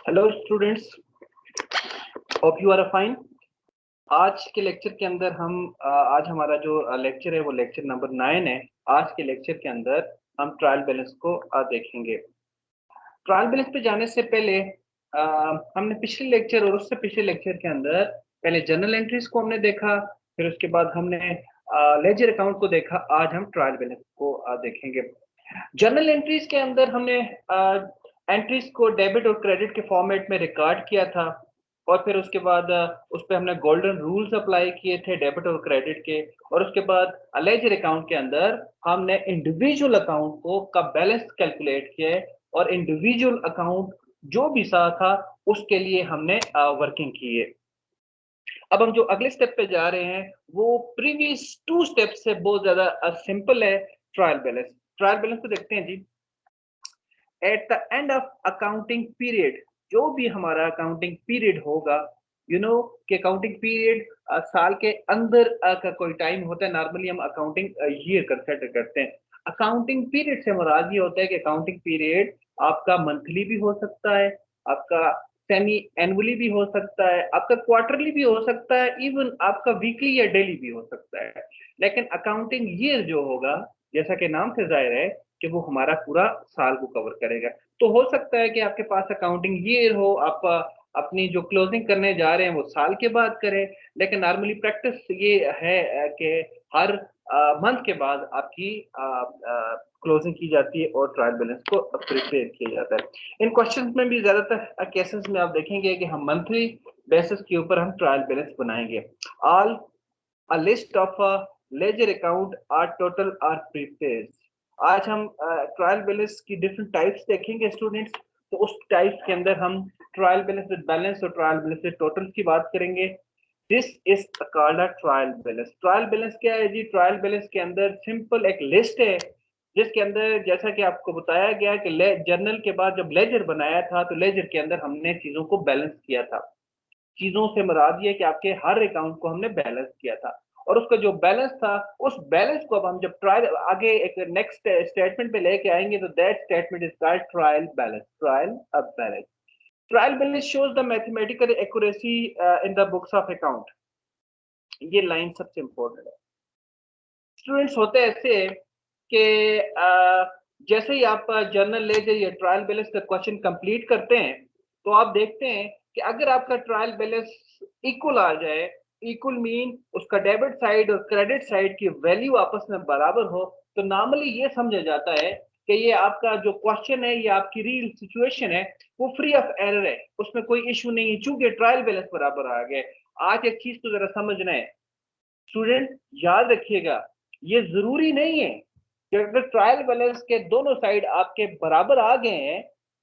Hello students, hope you are fine. आज के lecture के अंदर आज हमारा जो लेक्चर है वो लेक्चर नंबर 9 है। आज के लेक्चर के अंदर हम ट्रायल बैलेंस को देखेंगे। ट्रायल बैलेंस पे जाने से पहले हमने पिछले लेक्चर और उससे पिछले लेक्चर के अंदर पहले जर्नल एंट्रीज को हमने देखा, फिर उसके बाद हमने लेजर अकाउंट को देखा। आज हम ट्रायल बैलेंस को देखेंगे। जर्नल एंट्रीज के अंदर हमने एंट्रीज को डेबिट और क्रेडिट के फॉर्मेट में रिकॉर्ड किया था, और फिर उसके बाद उस पर हमने गोल्डन रूल्स अप्लाई किए थे डेबिट और क्रेडिट के। और उसके बाद लेजर अकाउंट के अंदर हमने इंडिविजुअल अकाउंट को का बैलेंस कैलकुलेट किया है, और इंडिविजुअल अकाउंट जो भी सा था उसके लिए हमने वर्किंग की है। अब हम जो अगले स्टेप पे जा रहे हैं वो प्रीवियस 2 स्टेप से बहुत ज्यादा सिंपल है। ट्रायल बैलेंस को देखते हैं जी। At the end of accounting period, जो भी हमारा अकाउंटिंग पीरियड होगा, कि अकाउंटिंग पीरियड साल के अंदर का कोई टाइम होता है। नॉर्मली हम अकाउंटिंग ईयर कंसिडर करते हैं। अकाउंटिंग पीरियड से मुराद ये होता है कि अकाउंटिंग पीरियड आपका मंथली भी हो सकता है, आपका सेमी एनुअली भी हो सकता है, आपका क्वार्टरली भी हो सकता है, इवन आपका वीकली या डेली भी हो सकता है। लेकिन अकाउंटिंग ईयर जो होगा, जैसा कि नाम से जाहिर है कि वो हमारा पूरा साल को कवर करेगा। तो हो सकता है कि आपके पास अकाउंटिंग ईयर हो, आप अपनी जो क्लोजिंग करने जा रहे हैं वो साल के बाद करें। लेकिन नॉर्मली प्रैक्टिस ये है कि हर मंथ के बाद आपकी क्लोजिंग की जाती है और ट्रायल बैलेंस को प्रिपेयर किया जाता है। इन क्वेश्चंस में भी ज्यादातर केसेस में आप देखेंगे कि हम मंथली बेसिस के ऊपर हम ट्रायल बैलेंस बनाएंगे। All a list of ledger account are total are prepared। आज हम ट्रायल बैलेंस की डिफरेंट टाइप्स देखेंगे स्टूडेंट्स। तो उस टाइप्स के अंदर हम ट्रायल बैलेंस विद बैलेंस और ट्रायल बैलेंस विद टोटल की बात करेंगे। This is called a trial balance. Trial balance क्या है जी? ट्रायल बैलेंस के अंदर सिंपल एक लिस्ट है, जिसके अंदर जैसा कि आपको बताया गया कि जर्नल के बाद जब लेजर बनाया था तो लेजर के अंदर हमने चीजों को बैलेंस किया था। चीजों से मुराद ये कि आपके हर अकाउंट को हमने बैलेंस किया था, और उसका जो बैलेंस था उस बैलेंस को अब हम जब ट्रायल आगे एक नेक्स्ट स्टेटमेंट पे लेके आएंगे तो that statement is called trial balance. Trial balance shows the mathematical accuracy in the books of account. ये लाइन सबसे इंपॉर्टेंट है। स्टूडेंट्स होते ऐसे कि जैसे ही आप जर्नल ले जाइए ट्रायल बैलेंस का क्वेश्चन कंप्लीट करते हैं तो आप देखते हैं कि अगर आपका ट्रायल बैलेंस इक्वल आ जाए, इक्वल मीन उसका डेबिट साइड और क्रेडिट साइड की वैल्यू आपस में बराबर हो, तो नॉर्मली ये समझा जाता है कि ये आपका जो क्वेश्चन है, ये आपकी रियल सिचुएशन है, वो फ्री ऑफ एरर है, उसमें कोई इशू नहीं है, चूंकि ट्रायल बैलेंस बराबर आ गए। आज एक चीज तो जरा समझना है स्टूडेंट, याद रखिएगा, ये जरूरी नहीं है कि अगर ट्रायल बैलेंस के दोनों साइड आपके बराबर आ गए हैं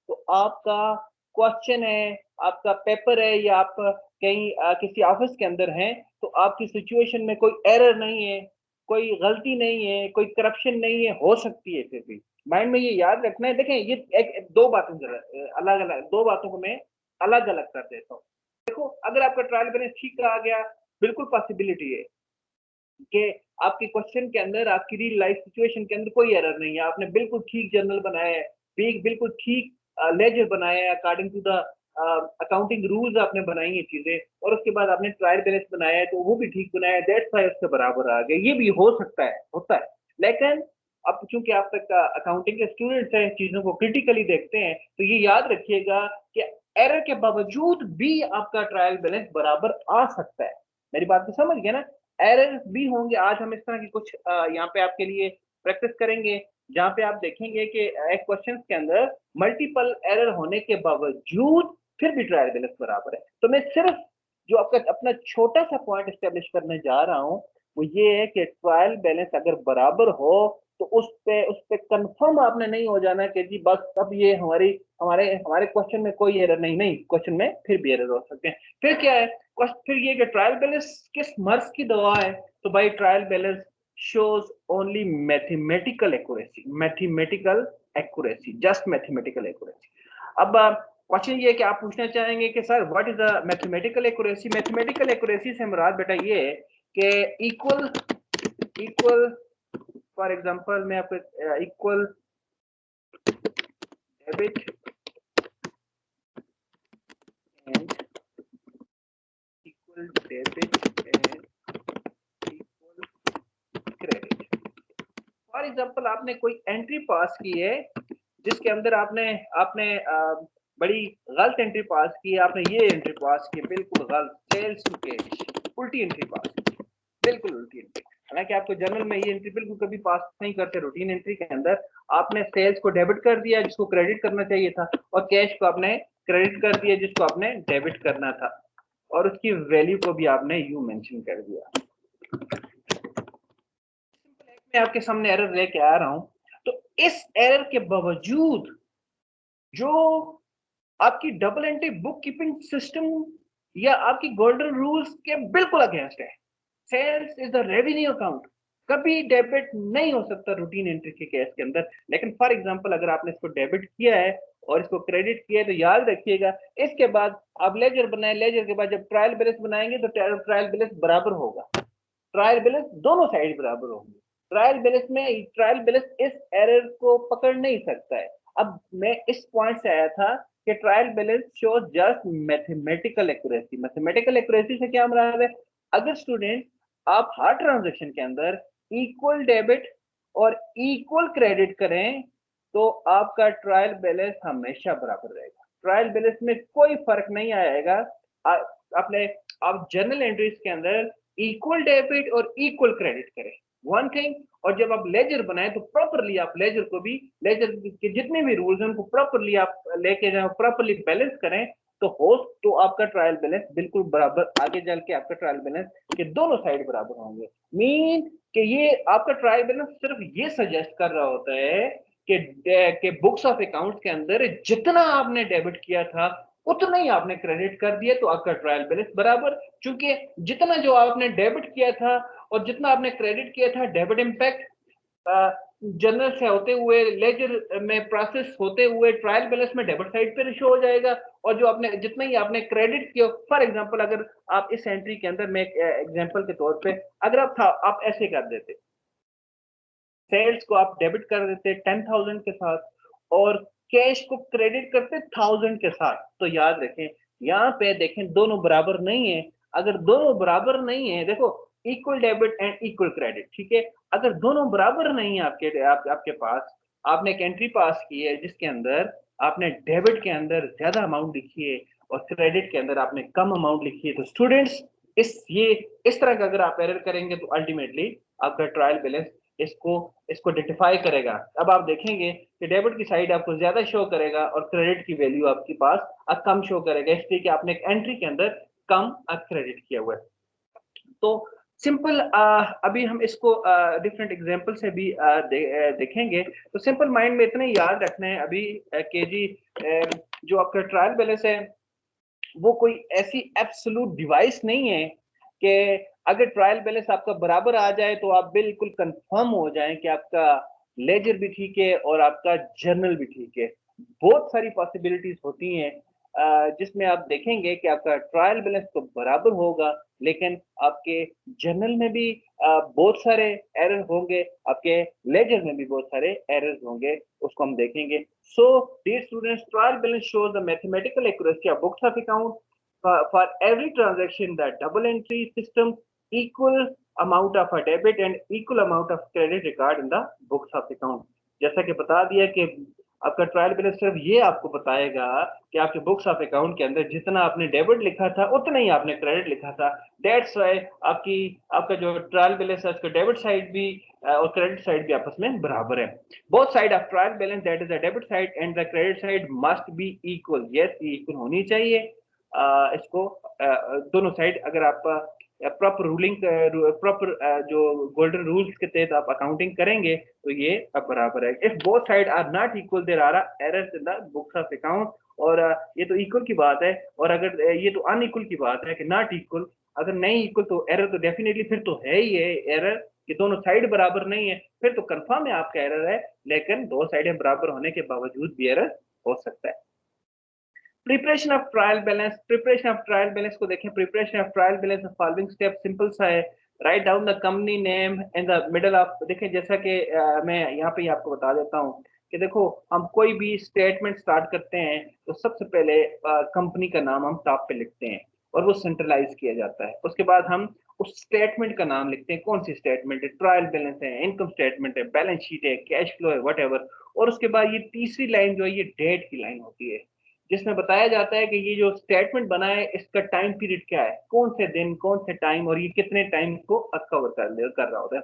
तो आपका क्वेश्चन है, आपका पेपर है, या आप कहीं किसी ऑफिस के अंदर हैं तो आपकी सिचुएशन में कोई एरर नहीं है, कोई गलती नहीं है, कोई करप्शन नहीं है। हो सकती है, फिर भी माइंड में ये याद रखना है। देखें, ये एक दो बातें अलग अलग, दो बातों को मैं अलग अलग कर देता हूँ। देखो, अगर आपका ट्रायल बैलेंस ठीक आ गया, बिल्कुल पॉसिबिलिटी है कि आपके क्वेश्चन के अंदर, आपकी रियल लाइफ सिचुएशन के अंदर कोई एरर नहीं है, आपने बिल्कुल ठीक जर्नल बनाया है, बिल्कुल ठीक लेजर बनाया है, according to the accounting rules आपने बनाई है चीजें, और उसके बाद आपने ट्रायल बैलेंस बनाया है तो वो भी ठीक बनाया है, दैट्स व्हाई उसके बराबर आ गए। ये भी हो सकता है, होता है। लेकिन अब चूंकि आप तक अकाउंटिंग के स्टूडेंट्स हैं, चीजों को क्रिटिकली देखते हैं, तो ये याद रखिएगा कि एरर के बावजूद भी आपका ट्रायल बैलेंस बराबर आ सकता है। मेरी बात को समझ गया ना? एरर भी होंगे। आज हम इस तरह की कुछ यहाँ पे आपके लिए प्रैक्टिस करेंगे, जहाँ पे आप देखेंगे कि एक क्वेश्चन के अंदर मल्टीपल एरर होने के बावजूद फिर भी ट्रायल बैलेंस बराबर है। तो मैं सिर्फ जो आपका अपना छोटा सा पॉइंट स्टेब्लिश करने जा रहा हूँ वो ये है कि ट्रायल बैलेंस अगर बराबर हो तो उस पे कंफर्म आपने नहीं हो जाना कि जी बस अब ये हमारे हमारे क्वेश्चन में कोई एरर नहीं। नहीं, क्वेश्चन में फिर भी एरर हो सकते हैं। फिर क्या है, फिर ये कि ट्रायल बैलेंस किस मर्ज की दवा है? तो भाई trial balance shows only mathematical accuracy, just mathematical accuracy. अब क्वेश्चन ये कि आप पूछना चाहेंगे कि sir what is the mathematical accuracy? Mathematical accuracy से मुराद बेटा ये है कि इक्वल इक्वल फॉर एग्जांपल मैं आपको इक्वल डेबिट एग्जांपल आपने कोई एंट्री पास की है जिसके अंदर आपने आपने बड़ी गलत एंट्री पास की है, आपने ये एंट्री पास की बिल्कुल गलत, सेल्स टू कैश, उल्टी एंट्री पास की, बिल्कुल उल्टी एंट्री। हालांकि आपको जर्नल में ये एंट्री बिल्कुल कभी पास नहीं करते, रूटीन एंट्री के अंदर आपने सेल्स को डेबिट कर दिया जिसको क्रेडिट करना चाहिए था, और कैश को आपने क्रेडिट कर दिया जिसको आपने डेबिट करना था, और उसकी वैल्यू को भी आपने यू मेंशन कर दिया। मैं आपके सामने एरर लेके आ रहा हूं, तो इस एरर के बावजूद जो आपकी double entry book keeping system या आपकी गोल्डन रूल्स के बिल्कुल अगेंस्ट है। Sales is the revenue account, कभी डेबिट नहीं हो सकता रूटीन एंट्री के केस के अंदर। लेकिन फॉर एग्जांपल अगर आपने इसको डेबिट किया है और इसको क्रेडिट किया है तो याद रखिएगा इसके बाद आप लेजर बनाए, लेजर के बाद जब ट्रायल बैलेंस बनाएंगे तो ट्रायल बैलेंस बराबर होगा, ट्रायल बैलेंस दोनों साइड बराबर होंगे। ट्रायल बैलेंस में ट्रायल बैलेंस इस एरर को पकड़ नहीं सकता है। अब मैं इस पॉइंट से आया था कि trial balance shows just mathematical accuracy. Mathematical accuracy से क्या मुराद है? अगर स्टूडेंट आप हर ट्रांजैक्शन के अंदर इक्वल डेबिट और इक्वल क्रेडिट करें तो आपका ट्रायल बैलेंस हमेशा बराबर रहेगा, ट्रायल बैलेंस में कोई फर्क नहीं आएगा। अपने आप जर्नल एंट्रीज के अंदर इक्वल डेबिट और इक्वल क्रेडिट करें, वन थिंग। और जब आप लेजर बनाए तो प्रॉपरली आप लेजर को भी, लेजर के जितने भी रूल्स हैं उनको प्रॉपरली आप लेके जाए, प्रॉपरली बैलेंस करें तो हो तो आपका ट्रायल बैलेंस बिल्कुल बराबर, आगे चल के आपका ट्रायल बैलेंस के दोनों साइड बराबर होंगे। मीन कि ये आपका ट्रायल बैलेंस सिर्फ ये सजेस्ट कर रहा होता है कि बुक्स ऑफ अकाउंट्स के अंदर जितना आपने डेबिट किया था उतना ही आपने क्रेडिट कर दिया तो आपका ट्रायल बैलेंस बराबर। क्योंकि जितना जो आपने डेबिट किया था और जितना आपने क्रेडिट किया था, डेबिट इंपैक्ट जनरल से होते हुए लेजर में प्रोसेस होते हुए ट्रायल बैलेंस में डेबिट साइड पे शो हो जाएगा। और जो आपने जितना ही आपने क्रेडिट किया, फॉर एग्जांपल अगर आप इस एंट्री के अंदर मैं एग्जांपल के तौर पे अगर आप ऐसे कर देते, सेल्स को आप डेबिट कर देते 10,000 के साथ और कैश को क्रेडिट करते 1000 के साथ, तो याद रखें यहाँ पे देखें दोनों बराबर नहीं है। अगर दोनों बराबर नहीं है, देखो equal debit and equal credit, ठीक है, अगर दोनों बराबर नहीं है आपके पास, आपने एक एंट्री पास की है जिसके अंदर आपने डेबिट के अंदर ज्यादा अमाउंट लिखी है और क्रेडिट के अंदर आपने कम अमाउंट लिखी है, तो स्टूडेंट्स इस तरह का अगर आप एरर करेंगे तो अल्टीमेटली आपका ट्रायल बैलेंस इसको इसको डिटिफाई करेगा। अब आप देखेंगे कि डेबिट की साइड आपको ज्यादा शो करेगा और क्रेडिट की वैल्यू आपके पास कम शो करेगा, इसलिए कि आपने एक एंट्री के अंदर कम क्रेडिट किया हुआ है। तो सिंपल अभी हम इसको डिफरेंट एग्जांपल से भी देखेंगे। तो सिंपल माइंड में इतना याद रखना है अभी कि जी जो आपका ट्रायल बैलेंस है वो कोई ऐसी एब्सोल्यूट डिवाइस नहीं है कि अगर ट्रायल बैलेंस आपका बराबर आ जाए तो आप बिल्कुल कंफर्म हो जाएं कि आपका लेजर भी ठीक है और आपका जर्नल भी ठीक है। बहुत सारी पॉसिबिलिटीज होती हैं जिसमें आप देखेंगे कि आपका ट्रायल बैलेंस तो बराबर होगा लेकिन आपके जर्नल में भी बहुत सारे एरर होंगे, आपके लेजर में भी बहुत सारे एरर्स होंगे, उसको हम देखेंगे। So, dear students, trial balance shows the mathematical accuracy of books of account. For every transaction, the double entry system equal amount of a debit and equal amount of credit record in the books of account. जैसा कि बता दिया कि आपका trial balance सिर्फ ये आपको बताएगा कि आपके बुक्स ऑफ अकाउंट के अंदर जितना आपने डेबिट लिखा था उतना ही आपने क्रेडिट लिखा था। दैट्स वाई आपका जो ट्रायल बैलेंस है उसका डेबिट साइड भी और क्रेडिट साइड भी आपस में बराबर है। Both side of trial balance that is the debit side and the credit side must be equal. Yes, ये इक्वल होनी चाहिए। इसको दोनों साइड अगर आप प्रॉपर रूलिंग प्रॉपर जो गोल्डन रूल्स के तहत आप अकाउंटिंग करेंगे तो ये अब बराबर है। If both side are not equal there are errors in the books of account. और ये तो इक्वल की बात है, और अगर ये तो अनइक्वल की बात है कि नॉट इक्वल। अगर नहीं इक्वल तो एरर तो डेफिनेटली फिर तो है ही है एरर कि दोनों साइड बराबर नहीं है, फिर तो कंफर्म है आपका एरर है। लेकिन दो साइडें बराबर होने के बावजूद भी एरर हो सकता है। Preparation of trial balance, preparation of trial balance को देखें। Preparation of trial balance following step simple सा है। Write down the company name in the middle of, देखें जैसा कि मैं यहाँ पे आपको बता देता हूँ कि देखो हम कोई भी स्टेटमेंट स्टार्ट करते हैं तो सबसे पहले कंपनी का नाम हम टॉप पे लिखते हैं और वो सेंट्रलाइज किया जाता है। उसके बाद हम उस स्टेटमेंट का नाम लिखते हैं, कौन सी स्टेटमेंट है, ट्रायल बैलेंस है, इनकम स्टेटमेंट है, बैलेंस शीट है, कैश फ्लो है, व्हाटएवर। और उसके बाद ये तीसरी लाइन जो है ये डेट की लाइन होती है, जिसमें बताया जाता है कि ये जो स्टेटमेंट बना है इसका टाइम पीरियड क्या है, कौन से दिन, कौन से टाइम, और ये कितने टाइम को कवर कर रहा होता है।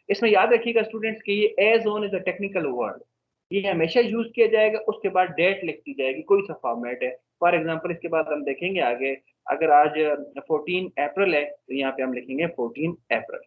इसमें याद रखिएगा स्टूडेंट्स कि ये as on is a technical word, ये हमेशा यूज किया जाएगा, उसके बाद डेट लिख दी जाएगी, कोई सा फॉर्मेट है। फॉर एग्जांपल इसके बाद हम देखेंगे आगे, अगर आज 14 अप्रैल है तो यहाँ पे हम लिखेंगे 14 अप्रैल।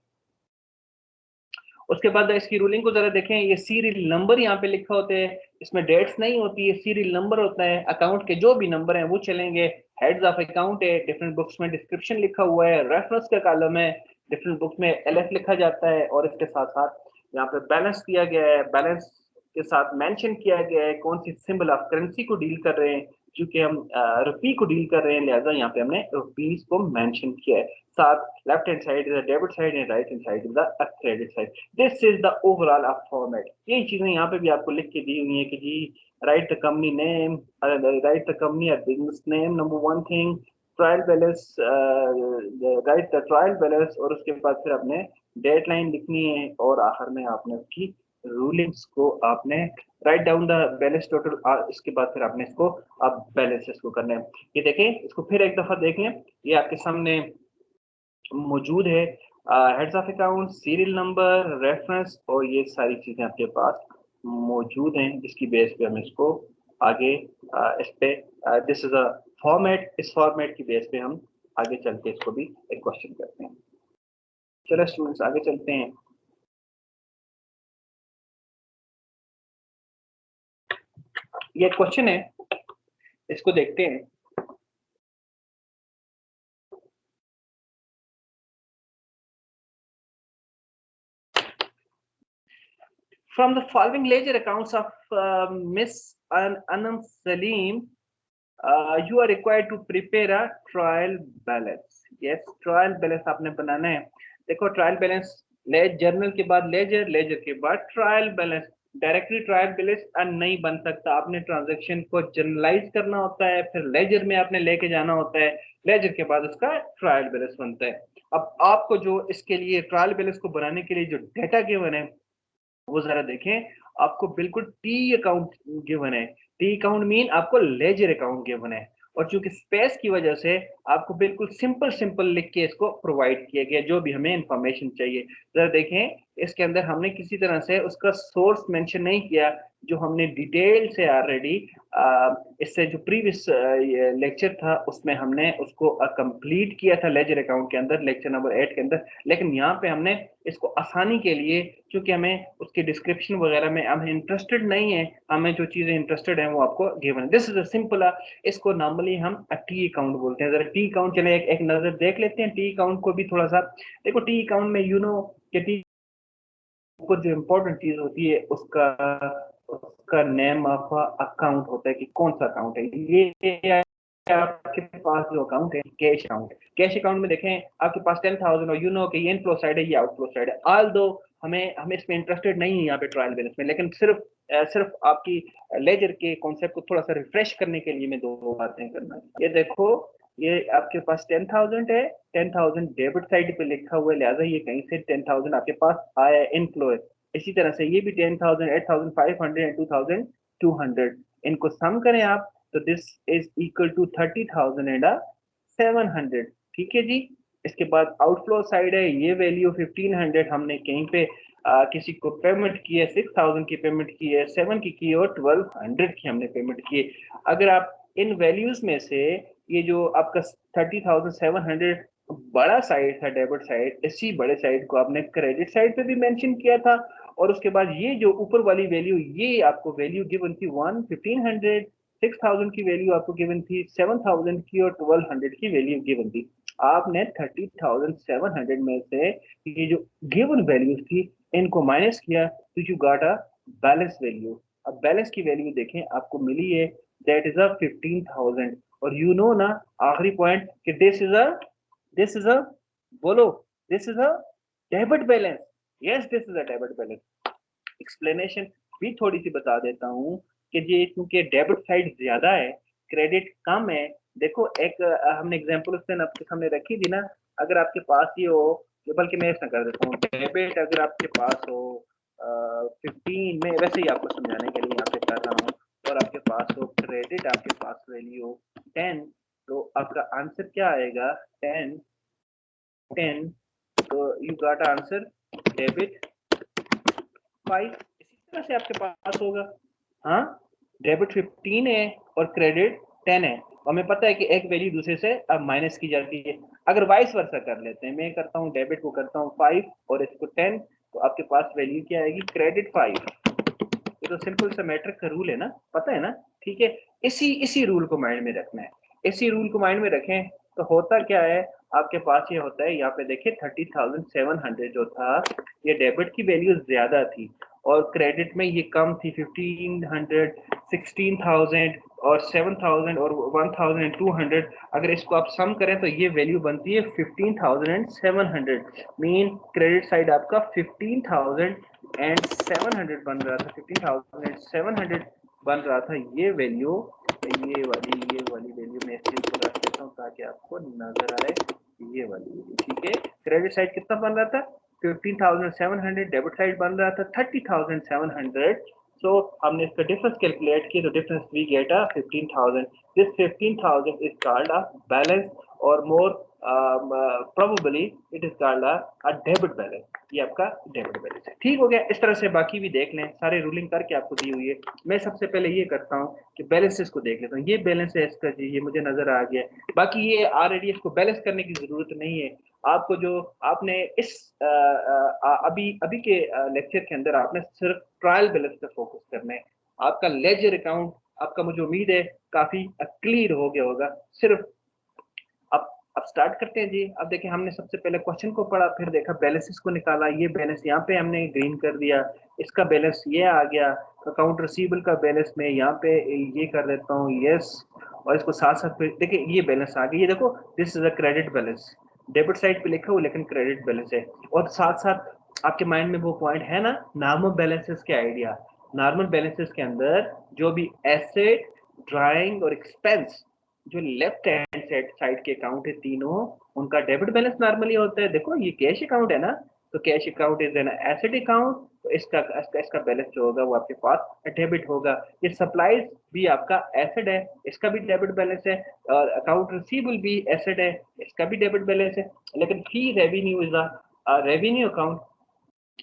उसके बाद इसकी रूलिंग को जरा देखें, ये सीरियल नंबर यहाँ पे लिखा होते हैं, इसमें डेट्स नहीं होती है, सीरियल नंबर होता है, अकाउंट के जो भी नंबर हैं वो चलेंगे। हेड्स ऑफ अकाउंट है, डिफरेंट बुक्स में डिस्क्रिप्शन लिखा हुआ है, रेफरेंस का कॉलम है, डिफरेंट बुक्स में एलएफ लिखा जाता है, और इसके साथ साथ यहाँ पे बैलेंस दिया गया है, बैलेंस के साथ मेंशन किया गया है कौन सी सिंबल ऑफ करेंसी को डील कर रहे हैं, क्योंकि हम रुपी को डील कर रहे हैं, लिहाजा यहाँ पे हमने रुपीज को मेंशन किया है। साथ left hand side is a debit side and right hand side is a credit side. This is the overall of format. यही चीजें यहाँ पे भी आपको लिख के दी हुई है कि जी write the company name, write the company और business name, number one thing, trial balance, write the trial balance, और उसके बाद फिर आपने डेडलाइन लिखनी है, और आखिर में आपने उसकी रूलिंग्स को आपने write down the balance total, इसके बाद फिर आपने इसको आप बैलेंसेस को करना है। ये देखें, इसको फिर एक दफा देख लें, ये आपके सामने मौजूद है, heads of account, serial number, reference, और ये सारी चीजें आपके पास मौजूद हैं, जिसकी बेस पे हम इसको आगे इस पे दिस इज अ फॉर्मेट, इस फॉर्मेट की बेस पे हम आगे चल के इसको भी एक क्वेश्चन करते हैं। चलो स्टूडेंट्स आगे चलते हैं। ये क्वेश्चन है, इसको देखते हैं। From the following ledger accounts of Miss Anam Salim, you are required to prepare a trial balance. Yes, trial balance आपने बनाना है। देखो ट्रायल बैलेंस, जर्नल के बाद लेजर, लेजर के बाद trial balance, directly trial balance नहीं बन सकता, आपने ट्रांजैक्शन को जर्नलाइज करना होता है, फिर लेजर में आपने लेके जाना होता है, लेजर के बाद उसका ट्रायल बैलेंस बनता है। अब आपको जो इसके लिए ट्रायल बैलेंस को बनाने के लिए जो डेटा गिवन है वो जरा देखें, आपको बिल्कुल टी अकाउंट गिवन है, टी अकाउंट मीन आपको लेजर अकाउंट गिवन है, और चूंकि स्पेस की वजह से आपको बिल्कुल सिंपल सिंपल लिख के इसको प्रोवाइड किया गया जो भी हमें इंफॉर्मेशन चाहिए। जरा देखें, इसके अंदर हमने किसी तरह से उसका सोर्स मेंशन नहीं किया, जो हमने डिटेल से ऑलरेडी इससे जो प्रीवियस लेक्चर था उसमें हमने उसको कंप्लीट किया था लेजर अकाउंट के अंदर, लेक्चर नंबर 8 के अंदर। लेकिन यहाँ पे हमने इसको आसानी के लिए, क्योंकि हमें उसके डिस्क्रिप्शन वगैरह में हम इंटरेस्टेड नहीं है, हमें जो चीजें इंटरेस्टेड है वो आपको given. This is a simple, इसको नॉर्मली हम टी अकाउंट बोलते हैं। जरा टी अकाउंट चले एक नजर देख लेते हैं टी अकाउंट को भी थोड़ा सा। देखो टी अकाउंट में यू नो कि टी को जो इम्पोर्टेंट चीज होती है उसका उसका नेम ऑफ अकाउंट होता है कि कौन सा अकाउंट है। ये आपके पास जो अकाउंट है कैश अकाउंट, कैश अकाउंट में देखें आपके पास 10,000 और यू नो कि ये इनफ्लो साइड है, ये आउटफ्लो साइड है। ऑल दो हमें इसमें इंटरेस्टेड नहीं है यहाँ पे ट्रायल बैलेंस में, लेकिन सिर्फ आपकी लेजर के कॉन्सेप्ट को थोड़ा सा रिफ्रेश करने के लिए मैं दो बातें करना। ये देखो, ये आपके पास 10,000 है, 10,000 डेबिट साइड पे लिखा हुआ है, लिहाजा ये कहीं से 10,000 आपके पास आया है, इनफ्लो है। इसी तरह से ये भी 10,000, 8,500 एंड 2,200, इनको सम करें आप तो this is equal to 30,000 and 700। ठीक है जी। इसके बाद आउटफ्लो साइड है, ये वैल्यू 1,500 हमने कहीं पे किसी को पेमेंट की है, 6,000 की पेमेंट की है, 7 की है, और 1,200 की हमने पेमेंट की है। अगर आप इन वैल्यूज में से ये जो आपका 30,700 बड़ा साइड था डेबिट साइड, इसी बड़े साइड को आपने क्रेडिट साइड पे भी मेंशन किया था, और उसके बाद ये जो ऊपर वाली वैल्यू, ये आपको वैल्यू गिवन थी 1,500, 6,000 की वैल्यू आपको गिवन थी, 7,000 की और 1,200 की वैल्यू गिवन थी। आपने 30,700 में से ये जो गिवन वैल्यूज थी इनको माइनस किया, तो you got a balance value. अब बैलेंस की वैल्यू देखें आपको मिली है, दैट इज अ 15,000। और यू नो ना आखिरी पॉइंट कि दिस इज अ बोलो, this is a debit balance. Yes, this is a debit balance. Explanation भी थोड़ी सी बता देता हूँ कि ये क्योंकि डेबिट साइड ज्यादा है, क्रेडिट कम है। देखो एक हमने एग्जांपल उस दिन आपके सामने रखी थी ना, अगर आपके पास ये हो, बल्कि मैं ऐसा कर देता हूँ, डेबिट अगर आपके पास हो 15, में वैसे ही आपको समझाने के लिए यहाँ पे कर रहा हूँ, और आपके पास हो क्रेडिट, आपके पास वैल्यू 10, तो आपका आंसर क्या आएगा? 10 10, तो यू गॉट आंसर डेबिट 5। इसी तरह से आपके पास होगा, हाँ, डेबिट 15 है और क्रेडिट 10 है, और हमें पता है कि एक वैल्यू दूसरे से अब माइनस की जाती है। अगर वाइस वर्सा कर लेते हैं, मैं करता हूँ डेबिट को करता हूँ 5 और इसको 10, तो आपके पास वैल्यू क्या आएगी? क्रेडिट 5। ये तो सिंपल सा मैट्रिक का रूल है ना, पता है ना? ठीक है, इसी रूल को माइंड में रखना है, इसी रूल को माइंड में रखें। तो होता क्या है, आपके पास ये होता है, यहाँ पे देखिए 30,700 जो था, ये डेबिट की वैल्यू ज्यादा थी और क्रेडिट में ये कम थी, 1500, 16,000 और 7,000 और 1,200। अगर इसको आप सम करें तो ये वैल्यू बनती है 15,700। मीन क्रेडिट साइड आपका 15,700 बन रहा था, 15,700 बन रहा था ये वैल्यू। ये वाली वैल्यू मैं इस चीज को रख देता हूँ ताकि आपको नजर आए, ये वाली वैल्यू। ठीक है, क्रेडिट साइड कितना बन रहा था? 15,700। डेबिट साइड बन रहा था 30,700। सो हमने इसका डिफरेंस कैलकुलेट किया, तो difference we get a 15,000। This 15,000 is called a balance, और more probably it is called a debit balance. ये आपका डेबिट बैलेंस है। ठीक हो गया, इस तरह से बाकी भी देख लें, सारे रूलिंग करके आपको दी हुई है। मैं सबसे पहले ये करता हूँ कि बैलेंसेस को देख लेता हूँ। ये बैलेंस है इसका जी, ये मुझे नजर आ गया। बाकी ये ऑलरेडी इसको बैलेंस करने की जरूरत नहीं है। आपको जो आपने इस अभी अभी के लेक्चर के अंदर आपने सिर्फ ट्रायल बैलेंस पे फोकस करना है। आपका लेजर अकाउंट आपका, मुझे उम्मीद है, काफी क्लियर हो गया होगा। सिर्फ अब स्टार्ट करते हैं जी। अब देखिए, हमने सबसे पहले क्वेश्चन को पढ़ा, फिर देखा बैलेंसेस को निकाला। ये बैलेंस यहाँ पे हमने ग्रीन कर दिया, इसका बैलेंस ये आ गया। अकाउंट रिसीवेबल का बैलेंस मैं यहाँ पे ये कर देता हूँ यस, और इसको साथ साथ फिर देखिए ये बैलेंस आ गया। ये देखो, this is a credit balance, debit side पे लिखा हुआ लेकिन क्रेडिट बैलेंस है। और साथ साथ आपके माइंड में वो पॉइंट है ना, नॉर्मल बैलेंसेस के आइडिया। नॉर्मल बैलेंसेस के अंदर जो भी एसेट, ड्राइंग और एक्सपेंस, जो लेफ्ट हैंड साइड के अकाउंट है तीनों, उनका डेबिट बैलेंस नॉर्मली होता है। देखो ये कैश अकाउंट है ना, तो cash account is an asset account, तो इसका बैलेंस जो होगा वो आपके पास डेबिट होगा। ये सप्लाईज भी आपका एसेट है, इसका भी डेबिट बैलेंस है, और अकाउंट रिसीवेबल भी एसेट है, इसका भी डेबिट बैलेंस है। लेकिन fee revenue is a revenue account.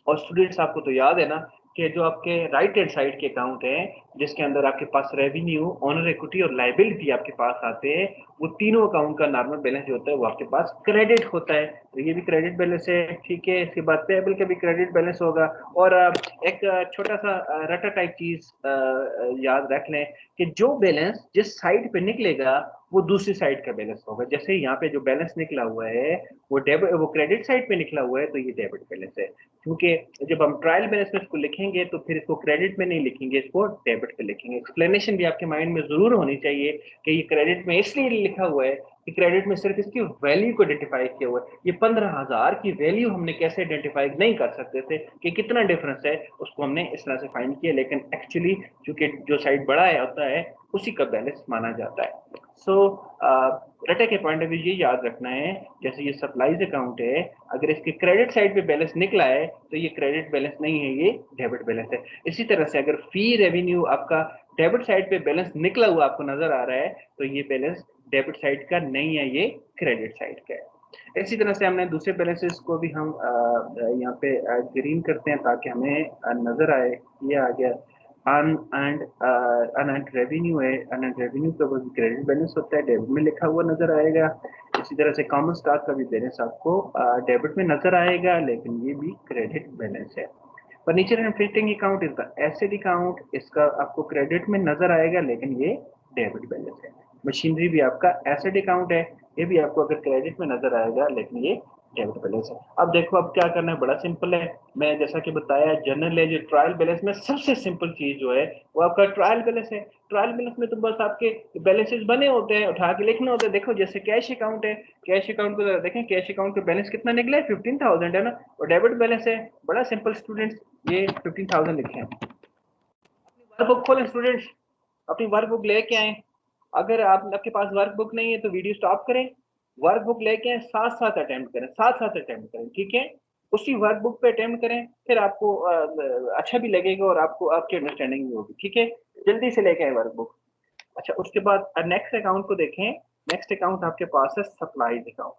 और स्टूडेंट्स, आपको तो याद है ना कि जो आपके राइट हैंड साइड के अकाउंट है, जिसके अंदर आपके पास रेवेन्यू, ऑनर इक्विटी और लाइबिलिटी आपके पास आते हैं, वो तीनों अकाउंट का नॉर्मल बैलेंस जो होता है वो आपके पास क्रेडिट होता है। तो ये भी क्रेडिट बैलेंस है। ठीक है, इसके बाद पेएबल का भी क्रेडिट बैलेंस होगा। और एक छोटा सा रटा टाइप चीज याद रख लें कि जो बैलेंस जिस साइड पे निकलेगा वो दूसरी साइड का बैलेंस होगा। जैसे यहाँ पे जो बैलेंस निकला हुआ है वो क्रेडिट साइड पे निकला हुआ है, तो ये डेबिट बैलेंस है। क्योंकि जब हम ट्रायल बैलेंस में इसको लिखेंगे तो फिर इसको क्रेडिट में नहीं लिखेंगे, इसको डेबिट पे लिखेंगे। एक्सप्लेनेशन भी आपके माइंड में जरूर होनी चाहिए कि ये क्रेडिट में इसलिए लिखा हुआ है कि क्रेडिट में सिर्फ इसकी वैल्यू को आइडेंटिफाई किया हुआ है। ये 15,000 की वैल्यू हमने कैसे आइडेंटिफाई नहीं कर सकते थे कि कितना डिफरेंस है, उसको हमने इस तरह से फाइंड किया। लेकिन एक्चुअली चूंकि जो साइड बड़ा है होता है उसी का बैलेंस माना जाता है। सो रटे के पॉइंट ऑफ व्यू ये याद रखना है, जैसे ये सप्लाईज अकाउंट है, अगर इसके क्रेडिट साइड पे बैलेंस निकला है तो ये क्रेडिट बैलेंस नहीं है, ये डेबिट बैलेंस है। इसी तरह से अगर फी रेवेन्यू आपका डेबिट साइड पे बैलेंस निकला हुआ आपको नजर आ रहा है, तो ये बैलेंस डेबिट साइड का नहीं है, ये क्रेडिट साइड का है। इसी तरह से हमने दूसरे बैलेंसेस को भी हम यहाँ पे ग्रीन करते हैं ताकि हमें नजर आए। ये आ गया अनअर्न्ड रेवेन्यू है, अनअर्न्ड रेवेन्यू का भी क्रेडिट बैलेंस होता है, डेबिट में लिखा हुआ नजर आएगा। इसी तरह से कॉमन स्टॉक का भी बैलेंस आपको डेबिट में नजर आएगा, लेकिन ये भी क्रेडिट बैलेंस है। Furniture and fitting account is the asset account, इसका आपको क्रेडिट में नजर आएगा लेकिन ये डेबिट बैलेंस है। मशीनरी भी आपका एसेट अकाउंट है, ये भी आपको अगर क्रेडिट में नजर आएगा लेकिन ये डेबिट बैलेंस है। अब देखो, अब क्या करना है, बड़ा सिंपल है। मैं जैसा कि बताया, जनरल है जो ट्रायल बैलेंस में सबसे सिंपल चीज जो है वो आपका ट्रायल बैलेंस है। ट्रायल बैलेंस में तो बस आपके बैलेंसेस बने होते हैं, उठा के लिखना होता है। देखो जैसे कैश अकाउंट है, कैश अकाउंट को देखें, कैश अकाउंट का बैलेंस कितना निकला है? 15,000 है ना, और डेबिट बैलेंस है। बड़ा सिंपल स्टूडेंट्स, ये 15,000 लिखे हैं। अपनी वर्कबुक खोलें स्टूडेंट्स, अपनी वर्कबुक लेके आए। अगर आपके पास वर्कबुक नहीं है तो वीडियो स्टॉप करें, वर्कबुक लेके साथ साथ अटेम्प्ट करें, साथ साथ अटेम्प्ट करें, ठीक है। उसी वर्कबुक पे अटेम्प्ट करें, फिर आपको अच्छा भी लगेगा और आपको आपकी अंडरस्टैंडिंग भी होगी, ठीक है। जल्दी से लेके आए वर्कबुक। अच्छा, उसके बाद नेक्स्ट अकाउंट को देखें। नेक्स्ट अकाउंट आपके पास है सप्लाईज अकाउंट।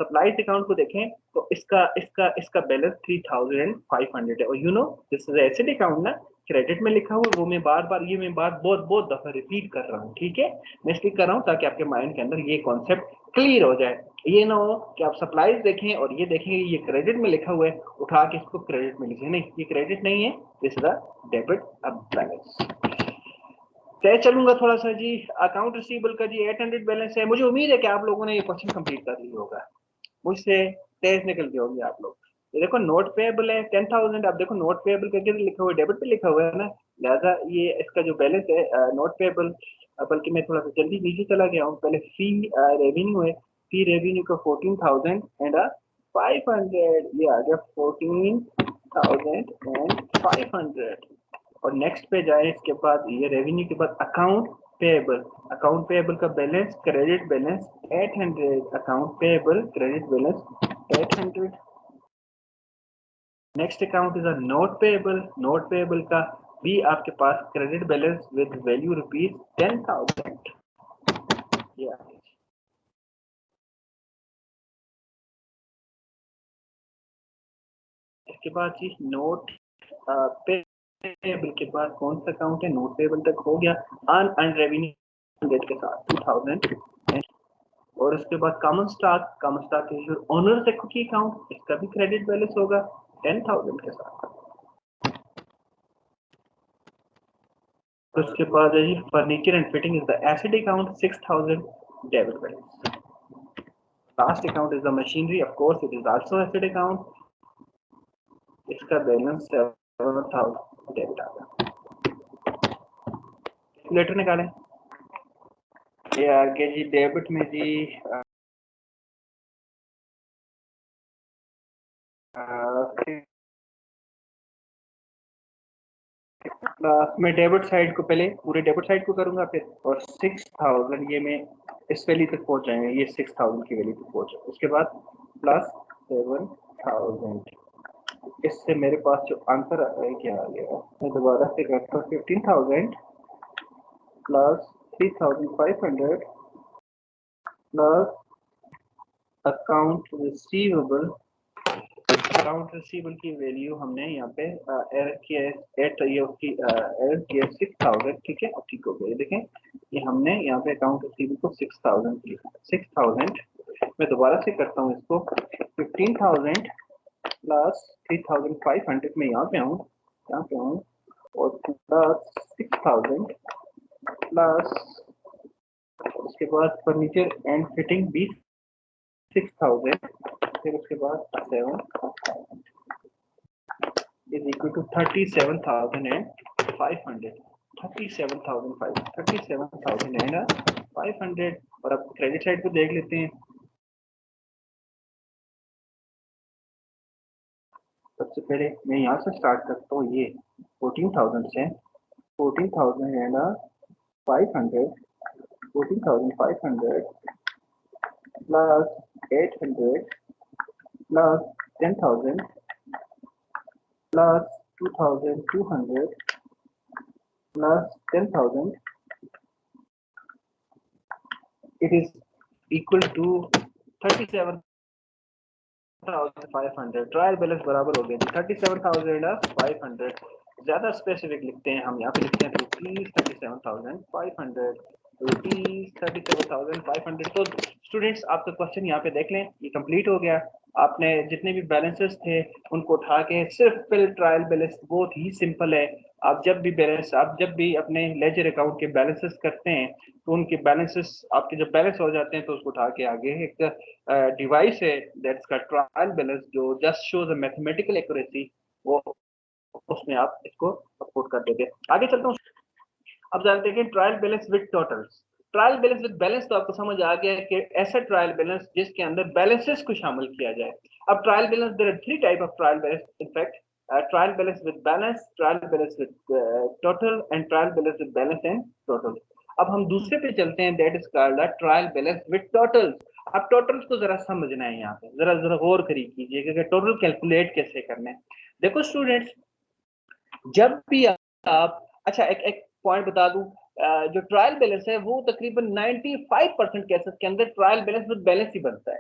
सप्लाईज अकाउंट को देखें तो इसका इसका इसका बैलेंस 3500 है। और you know this is asset account ना, क्रेडिट में लिखा हुआ, वो मैं बार बार ये मैं बात बहुत बहुत दफा रिपीट कर रहा हूँ, ठीक है। मैं इसलिए कर रहा हूँ ताकि आपके माइंड के अंदर ये कॉन्सेप्ट क्लियर हो जाए। ये ना हो कि आप सप्लाईज देखें और ये देखें ये क्रेडिट में लिखा हुआ है, उठा के इसको क्रेडिट में लिखें, नहीं ये क्रेडिट नहीं है, this is a debit balance. तय चलूंगा थोड़ा सा जी। अकाउंट रिसीवेबल का जी 800 बैलेंस है। मुझे उम्मीद है कि आप लोगों ने ये क्वेश्चन कंप्लीट कर लिया होगा, मुझसे तेज निकलते होंगे आप लोग। ये देखो नोट पेएबल है 10,000। आप देखो नोट पेएबल करके लिखा हुआ है, डेबिट पे लिखा हुआ है ना, लिहाजा ये इसका जो बैलेंस है नोट पेएबल। बल्कि मैं थोड़ा सा जल्दी नीचे चला गया हूँ। पहले फी रेवेन्यू है, फी रेवेन्यू का 14,000 एंड 500, ये आ गया 14,500। और नेक्स्ट पे जाए, इसके बाद ये रेवेन्यू के बाद अकाउंट पेएबल। अकाउंट पेएबल का balance credit balance 800, account payable credit balance 800। Next account is a note payable. Note payable का भी आपके पास credit balance with value rupees 10,000। इसके बाद जी नोट पेएबल के बाद कौन सा अकाउंट है, नोट पेएबल तक हो गया। अन रेवेन्यू डेट के साथ 2000। और उसके बाद common stock issued owners equity account, इसका भी क्रेडिट बैलेंस होगा 10,000 के साथ। उसके बाद है जी furniture and fitting is the asset account 6,000 debit balance. Last account is the machinery, of course it is also asset account, इसका बैलेंस 7,000 डेबिट आ गया। कैलकुलेटर निकालें। ये आगे जी डेबिट में जी मैं डेबिट साइड को पहले पूरे डेबिट साइड को करूंगा फिर, और 6,000 ये मैं इस वैल्यू तक पहुंच जाएंगे, ये 6,000 की वैल्यू तक पहुंच जाए। उसके बाद प्लस 7,000, इससे मेरे पास जो आंसर क्या आ गया, मैं दोबारा से करता हूँ। 15,000 plus 3,500 plus account receivable. Account receivable की वैल्यू हमने यहाँ पे एड किया ये उसकी एड किया 6,000, ठीक है। अब ठीक हो गया, ये देखें ये हमने यहाँ पे अकाउंट रिसीवेबल को 6,000 किया। 6,000 मैं दोबारा से करता हूँ इसको। 15,000 प्लस 3,500 में यहाँ पे आऊँ, यहाँ पे आऊँ, और प्लस 6,000 प्लस उसके बाद फर्नीचर एंड फिटिंग भी 6,000, फिर उसके बाद 7,000 is equal to 37,500। 37,500। और अब क्रेडिट साइड को देख लेते हैं। सबसे पहले मैं यहाँ से स्टार्ट करता हूँ, ये 14,000 से 14,000 and 500, 14,500 plus 800 plus 10,000 plus 2,200 plus 10,000, it is equal to 37,500। Trial balance बराबर हो गया जी 37,500। ज्यादा स्पेसिफिक लिखते हैं हम, यहाँ पे लिखते हैं रुपीज 37,500, रुपीज 37,500। तो स्टूडेंट्स आपका क्वेश्चन यहाँ पे देख लें, ये कंप्लीट हो गया। आपने जितने भी बैलेंसेस थे उनको उठा के सिर्फ फिल ट्रायल बैलेंस, बहुत ही सिंपल है। आप जब भी अपने लेजर अकाउंट के बैलेंसेस करते हैं तो उनके बैलेंसेस आपके जब बैलेंस हो जाते हैं तो उसको उठा के आगे एक डिवाइस है दैट्स का ट्रायल बैलेंस जो just shows a mathematical accuracy, वो उसमें आप इसको सपोर्ट कर देते हैं। आगे चलता हूँ। अब जानते हैं trial balance with totals. Trial balance with balance तो आपको समझ आ गया है कि ऐसा ट्रायल बैलेंस जिसके अंदर बैलेंसेस को शामिल किया जाए। अब trial balance, there are 3 type of trial balance in fact, trial balance with balance, trial balance with total and trial balance with balance and total. अब हम दूसरे पे चलते हैं, that is called the trial balance with totals. अब totals को जरा समझना है, यहाँ पे जरा जरा गौर करिए कीजिएगा कि टोटल कैलकुलेट कैसे करना है। देखो स्टूडेंट्स, जब भी आप, अच्छा एक एक पॉइंट बता दूं, जो ट्रायल बैलेंस है वो तकरीबन 95% केसेस के अंदर ट्रायल बैलेंस विद बैलेंस ही बनता है।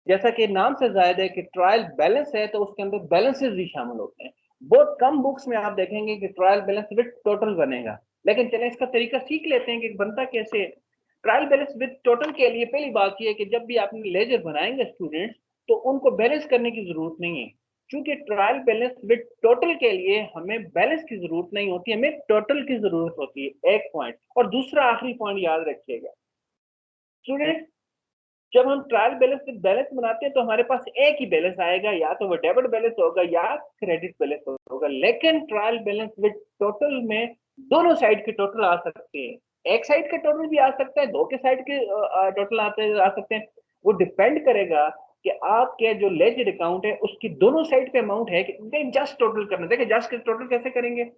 जैसा कि नाम से जाहिर है कि ट्रायल बैलेंस है तो उसके अंदर बैलेंसेस भी शामिल होते हैं। बहुत कम बुक्स में आप देखेंगे कि ट्रायल बैलेंस विद टोटल बनेगा, लेकिन चलें इसका तरीका सीख लेते हैं कि बनता कैसे है। ट्रायल बैलेंस विद टोटल के लिए पहली बात यह है कि जब भी आपने लेजर बनाएंगे स्टूडेंट्स, तो उनको बैलेंस करने की जरूरत नहीं है, क्योंकि ट्रायल बैलेंस विद टोटल के लिए हमें बैलेंस की जरूरत नहीं होती, हमें टोटल की जरूरत होती है, एक पॉइंट। और दूसरा आखिरी पॉइंट याद रखिएगा स्टूडेंट, जब हम ट्रायल बैलेंस विद बैलेंस बनाते हैं तो हमारे पास एक ही बैलेंस आएगा, या तो वो डेबिट बैलेंस होगा या क्रेडिट बैलेंस होगा। लेकिन ट्रायल बैलेंस विद टोटल में दोनों साइड के टोटल आ सकते हैं, एक साइड के टोटल भी आ सकते हैं, दो के साइड के टोटल आ सकते हैं। वो डिपेंड करेगा कि आपके जो लेजर अकाउंट है उसकी दोनों साइड पे अमाउंट है कि जस्ट टोटल करना। देखिए जस्ट टोटल कैसे करेंगे,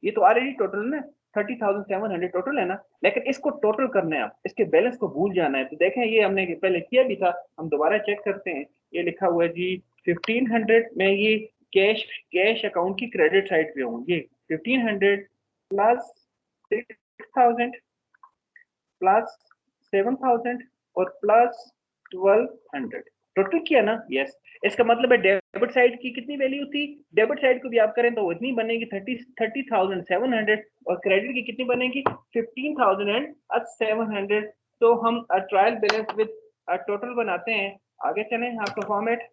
ये तो ऑलरेडी टोटल ना 30,700 टोटल है ना, लेकिन इसको टोटल करना है, आप इसके बैलेंस को भूल जाना है। तो देखें ये हमने पहले किया भी था, हम दोबारा चेक करते हैं। ये लिखा हुआ है जी 1500 में, ये कैश कैश अकाउंट की क्रेडिट साइड पे हूँ, ये 1500 प्लस 6000 प्लस 7000 और प्लस 1200 टोटल किया ना। यस, इसका मतलब है डेबिट साइड की कितनी वैल्यू थी, डेबिट साइड को भी आप करें तो वो इतनी बनेगी 30,700, और क्रेडिट की कितनी बनेगी 15,700। तो हम ट्रायल बैलेंस विद टोटल बनाते हैं। आगे चलें, आपका फॉर्मेट,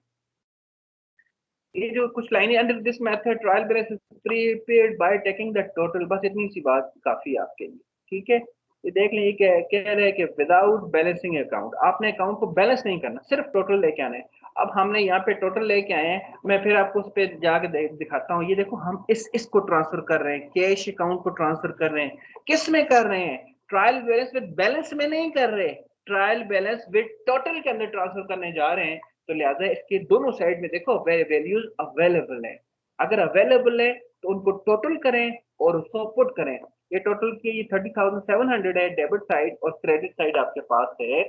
ये जो कुछ लाइनें, under this method trial balance is prepaid by taking the total, बस इतनी सी बात काफी है आपके लिए, ठीक है। ये देख लें, ये कह रहे हैं कि विदाउट बैलेंसिंग अकाउंट, आपने अकाउंट को बैलेंस नहीं करना, सिर्फ टोटल लेके आना है। अब हमने यहाँ पे टोटल लेके आए हैं, मैं फिर आपको उस पर जाके दिखाता हूँ। ये देखो, हम इसको ट्रांसफर कर रहे हैं, कैश अकाउंट को ट्रांसफर कर रहे हैं। किस में कर रहे हैं, ट्रायल बैलेंस विद बैलेंस में नहीं कर रहे, ट्रायल बैलेंस विद टोटल के अंदर ट्रांसफर करने जा रहे हैं। तो लिहाजा इसके दोनों साइड में देखो वैल्यूज अवेलेबल है, अगर अवेलेबल है तो उनको टोटल करें और उसको पुट करें। ये टोटल की ये 30,700 है डेबिट साइड, और क्रेडिट साइड आपके पास है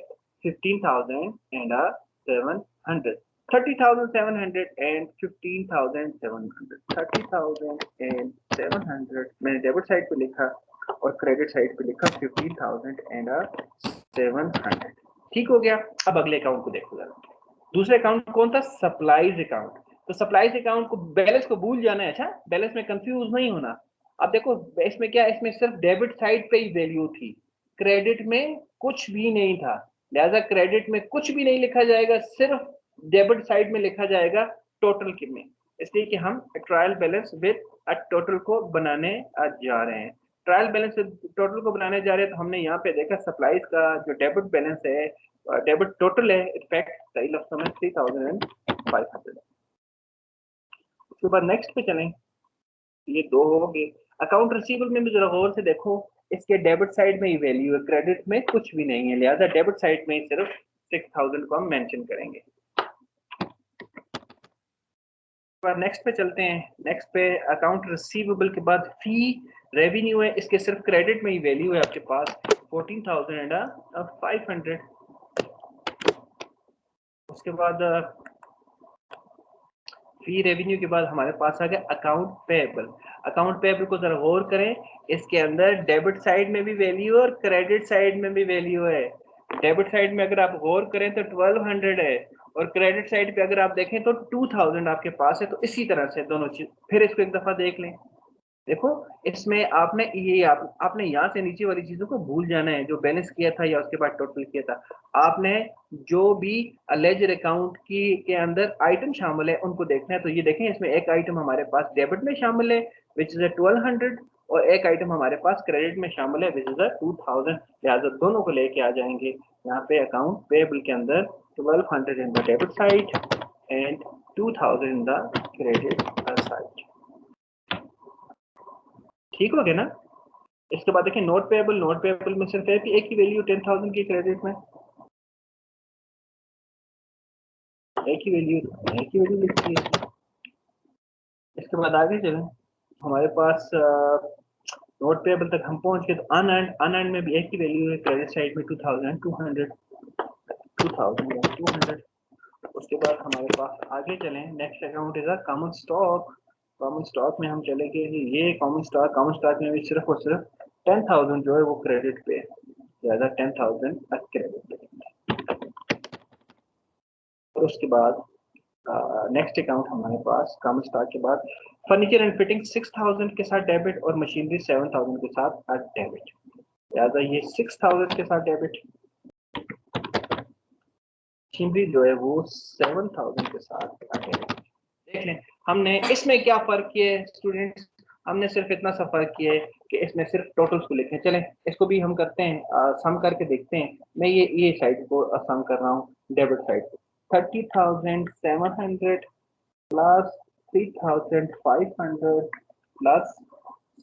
15,700। 30,700 एंड 15,700, 30,700 मैंने डेबिट साइड पे लिखा और क्रेडिट साइड पे लिखा 15,700। ठीक हो गया। अब अगले अकाउंट को देखो जरा, दूसरे अकाउंट कौन था, सप्लाईज अकाउंट। तो सप्लाईज अकाउंट को बैलेंस को भूल जाना है, अच्छा बैलेंस में कंफ्यूज नहीं होना। अब देखो इसमें क्या, इसमें सिर्फ डेबिट साइड पे ही वैल्यू थी, क्रेडिट में कुछ भी नहीं था, लिहाजा क्रेडिट में कुछ भी नहीं लिखा जाएगा, सिर्फ डेबिट साइड में लिखा जाएगा टोटल के में। इसलिए कि हम ट्रायल बैलेंस विद टोटल को बनाने जा रहे हैं। ट्रायल बैलेंस टोटल को बनाने जा रहे हैं, तो हमने यहाँ पे देखा सप्लाईज का जो डेबिट बैलेंस है, डेबिट टोटल है, इनफैक्ट सही लफ्ज़ों में 3,500। उसके बाद नेक्स्ट पे चलें, ये दो हो गए। अकाउंट रिसीवेबल में भी जरा गौर से देखो, इसके डेबिट साइड में ही वैल्यू है, क्रेडिट में कुछ भी नहीं है, लिहाजा डेबिट साइड में ही सिर्फ 6,000 को हम मेंशन करेंगे। नेक्स्ट पे चलते हैं। नेक्स्ट पे अकाउंट रिसीवेबल के बाद फी रेवेन्यू है, इसके सिर्फ क्रेडिट में ही वैल्यू है आपके पास 14,500। उसके बाद फी रेवेन्यू के बाद हमारे पास आ गया अकाउंट पेएबल। अकाउंट पेएबल को जरा गौर करें, इसके अंदर डेबिट साइड में भी वैल्यू और क्रेडिट साइड में भी वैल्यू है। डेबिट साइड में अगर आप गौर करें तो 1200 है, और क्रेडिट साइड पे अगर आप देखें तो 2000 आपके पास है। तो इसी तरह से दोनों चीज, फिर इसको एक दफा देख लें। देखो इसमें आपने ये आपने यहाँ से नीचे वाली चीजों को भूल जाना है, जो बैलेंस किया था या उसके बाद टोटल किया था। आपने जो भी लेजर अकाउंट की के अंदर आइटम शामिल है उनको देखना है। तो ये देखें, इसमें एक आइटम हमारे पास डेबिट में शामिल है विच इज 1200, और एक आइटम हमारे पास क्रेडिट में शामिल है विच इज 2000। लिहाजा दोनों को लेके आ जाएंगे यहाँ पे अकाउंट पेएबल के अंदर 1200 in the debit side and 2000 in the credit side. ठीक हो गया ना। इसके बाद देखिए नोट पेएबल, नोट पेएबल में सिर्फ एक ही वैल्यू 10,000 की क्रेडिट में, एक ही वैल्यू लिखी है। इसके बाद आगे चलें, हमारे पास नोट पेएबल तक हम पहुंच गए, तो अनअर्न्ड में भी एक ही वैल्यू है, क्रेडिट साइड में 2200, 2200। उसके बाद हमारे पास आगे चलें, next account is a common stock. Common stock में हम चलेंगे, ये कॉमन स्टॉक में भी सिर्फ और सिर्फ 10,000 जो है वो क्रेडिट पे है, ज्यादा 10,000 क्रेडिट पे। और उसके बाद नेक्स्ट अकाउंट हमारे पास कॉमन स्टॉक के बाद फर्नीचर एंड फिटिंग 6,000 के साथ डेबिट और मशीनरी 7,000 के साथ डेबिट। ज्यादा ये 6,000 के साथ डेबिट, मशीनरी जो है वो 7,000 के साथ डेबिट। देख लें हमने इसमें क्या फर्क किया है स्टूडेंट्स, हमने सिर्फ इतना सा फर्क किया है कि इसमें सिर्फ टोटल्स को लिखें। चलें इसको भी हम करते हैं, सम करके देखते हैं। मैं ये साइड को सम कर रहा हूँ, डेबिट साइड को 30,700 plus 3,500 plus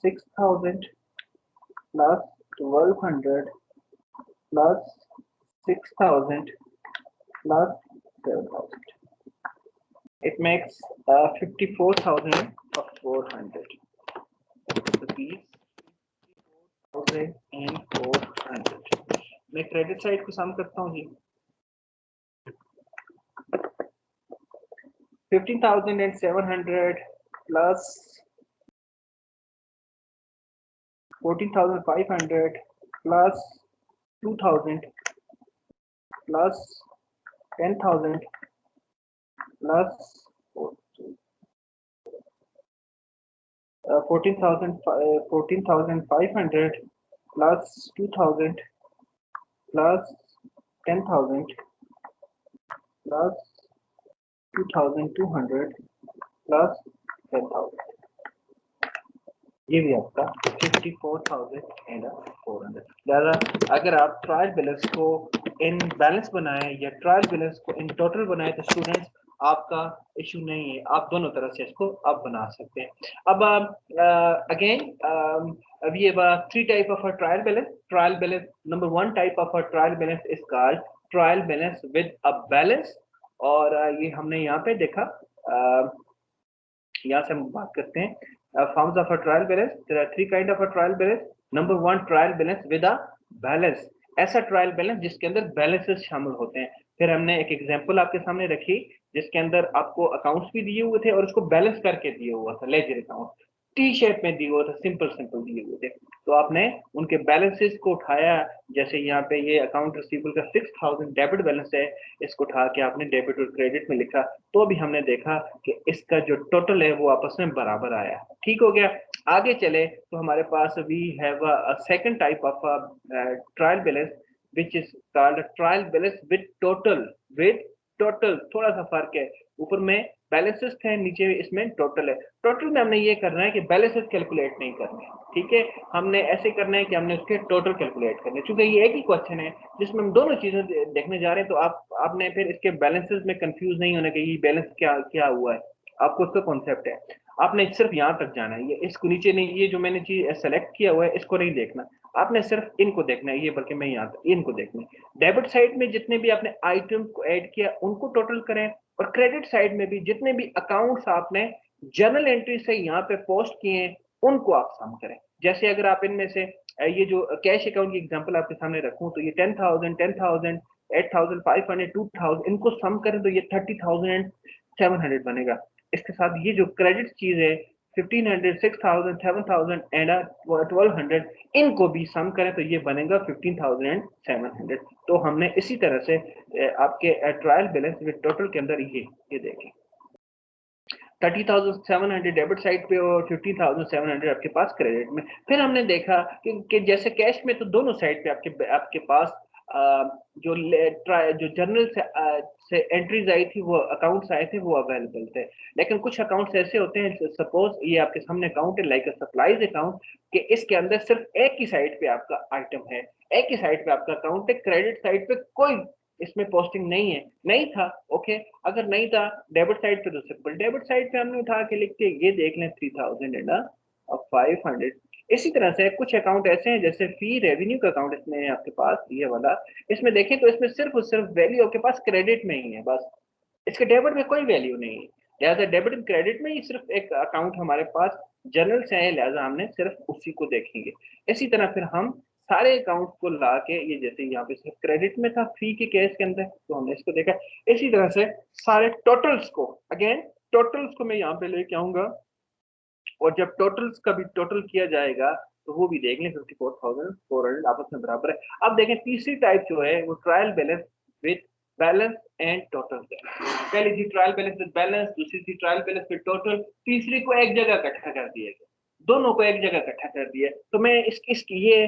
6,000 plus 1,200 plus 6,000 plus 7,000। It makes 54,400 rupees, 54,400। मैं क्रेडिट साइड को सम करता हूँ जी, 15,700 plus 14,500 plus 2,000 plus 10,000 plus 14,500 plus 2,000 plus 10,000 plus 2,200 plus 10,000। ये भी आपका 54,400। ज़्यादा अगर आप ट्रायल बैलेंस को इन बैलेंस बनाएं या ट्रायल बैलेंस को इन टोटल बनाएं तो स्टूडेंट्स आपका इशू नहीं है, आप दोनों तरह से इसको आप बना सकते हैं। अब अगेन अब ये 3 type of trial balance. Number 1 type of trial balance is called trial balance with a balance, और ये हमने यहाँ पे देखा, यहाँ से हम बात करते हैं forms of a trial balance. There are 3 kind of a trial balance. Number 1 trial balance with a balance, ऐसा ट्रायल बैलेंस जिसके अंदर बैलेंसेस शामिल होते हैं। फिर हमने एक एग्जांपल आपके सामने रखी जिसके अंदर आपको अकाउंट्स भी दिए हुए थे और उसको बैलेंस करके दिया हुआ था, लेजर अकाउंट टी शेप में दिए हुआ था, सिंपल दिए हुए थे। तो आपने उनके बैलेंसेस को उठाया, जैसे यहाँ पे ये अकाउंट रिसीवेबल का 6,000 डेबिट बैलेंस है, इसको उठा के आपने डेबिट और क्रेडिट में लिखा, तो अभी हमने देखा कि इसका जो टोटल है वो आपस में बराबर आया। ठीक हो गया। आगे चले तो हमारे पास we have a second type of trial balance which is called trial balance with total थोड़ा सा फर्क है, ऊपर में बैलेंसेस थे, नीचे इसमें टोटल है। टोटल में हमने ये करना है कि बैलेंसेस कैलकुलेट नहीं करने, ठीक है, हमने ऐसे करना है कि हमने उसके टोटल कैलकुलेट करने। चूंकि ये एक ही क्वेश्चन है जिसमें हम दोनों चीजें देखने जा रहे हैं, तो आपने फिर इसके बैलेंसेस में कंफ्यूज नहीं होना कि ये बैलेंस क्या हुआ है, आपको उसका कॉन्सेप्ट है। आपने सिर्फ यहाँ तक जाना है, ये इसको नीचे नहीं, ये जो मैंने चीज सेलेक्ट किया हुआ है इसको नहीं देखना, आपने सिर्फ इनको देखना है, ये बल्कि मैं यहाँ तक इनको देखना है। डेबिट साइड में जितने भी आपने आइटम को ऐड किया उनको टोटल करें, और क्रेडिट साइड में भी जितने भी अकाउंट्स आपने जर्नल एंट्री से यहाँ पे पोस्ट किए हैं उनको आप सम करें। जैसे अगर आप इनमें से ये जो कैश अकाउंट की एग्जांपल आपके सामने रखूं, तो ये 10,000 8,500 2,000 इनको सम करें तो ये 30,700 बनेगा। इसके साथ ये जो क्रेडिट चीज है 1,500 6,000 7,000 एंड 1,200 इनको भी सम करें तो ये बनेगा 15,700। तो हमने इसी तरह से आपके ट्रायल बैलेंस विद टोटल के अंदर ये देखें 30,700 डेबिट साइड पे और 15,700 आपके पास क्रेडिट में। फिर हमने देखा कि जैसे कैश में तो दोनों साइड पे आपके पास जो जर्नल से एंट्रीज आई थी, वो अकाउंट्स आए थे, वो अवेलेबल थे। लेकिन कुछ अकाउंट्स ऐसे होते हैं, सपोज ये आपके सामने अकाउंट है लाइक सप्लाईज अकाउंट, कि इसके अंदर सिर्फ एक ही साइड पे आपका आइटम है, एक ही साइड पे आपका अकाउंट है, क्रेडिट साइड पे कोई इसमें पोस्टिंग नहीं है, नहीं था, ओके। अगर नहीं था डेबिट साइड पे तो सिंपल डेबिट साइड पे हमने उठा के लिखते, ये देख लें 3,500। इसी तरह से कुछ अकाउंट ऐसे हैं जैसे फी रेवेन्यू का अकाउंट, इसमें आपके पास ये वाला, इसमें देखें तो इसमें सिर्फ और सिर्फ वैल्यू आपके पास क्रेडिट में ही है, बस इसके डेबिट में कोई वैल्यू नहीं है। लिहाजा डेबिट एंड क्रेडिट में ही सिर्फ एक अकाउंट हमारे पास जनरल से है, लिहाजा हमने सिर्फ उसी को देखेंगे। इसी तरह फिर हम सारे अकाउंट को ला के, ये जैसे यहाँ पे सिर्फ क्रेडिट में था फी के केस के अंदर, तो हमने इसको देखा। इसी तरह से सारे टोटल्स को, अगेन टोटल्स को मैं यहाँ पे लेके आऊंगा, और जब टोटल्स का भी टोटल किया जाएगा तो वो भी देख लें 54,400 आपस में बराबर है। अब देखें तीसरी टाइप जो है वो trial balance with balance and total है। पहली थी ट्रायल बैलेंस विद बैलेंस, दूसरी थी ट्रायल बैलेंस विद टोटल, तीसरी को एक जगह इकट्ठा कर दिया गया, दोनों को एक जगह इकट्ठा कर दिया। तो मैं इसकी ये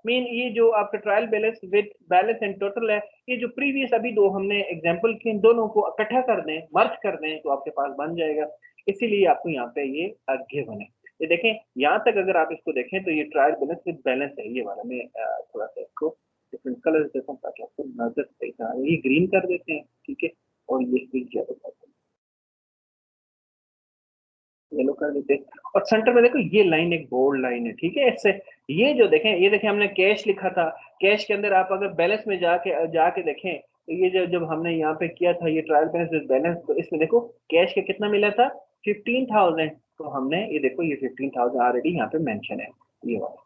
मेन ये जो आपका trial balance with balance and total है, ये जो प्रीवियस अभी दो हमने एग्जांपल किए, दोनों को इकट्ठा कर दें, मर्ज कर दें, तो आपके पास बन जाएगा। इसीलिए आपको यहाँ पे ये गिवन है। ये देखें यहाँ तक अगर आप इसको देखें तो ये ट्रायल बैलेंस विद बैलेंस है, ये वाला। मैं थोड़ा सा इसको डिफरेंट कलर देता हूँ ताकि आपको नजर सही था। ये ग्रीन कर देते हैं, ठीक है, और ये क्या बताते हैं, येलो कर देते हैं। और सेंटर में देखो ये लाइन एक बोल्ड लाइन है, ठीक है। इससे ये जो देखें, ये देखें हमने कैश लिखा था, कैश के अंदर आप अगर बैलेंस में जाके जाके देखें तो ये जब हमने यहाँ पे किया था ये ट्रायल बैलेंस विद बैलेंस, तो इसमें देखो कैश के कितना मिला था 15,000। तो हमने ये देखो ये 15,000 ऑलरेडी यहाँ पे मेंशन है, ये वाला,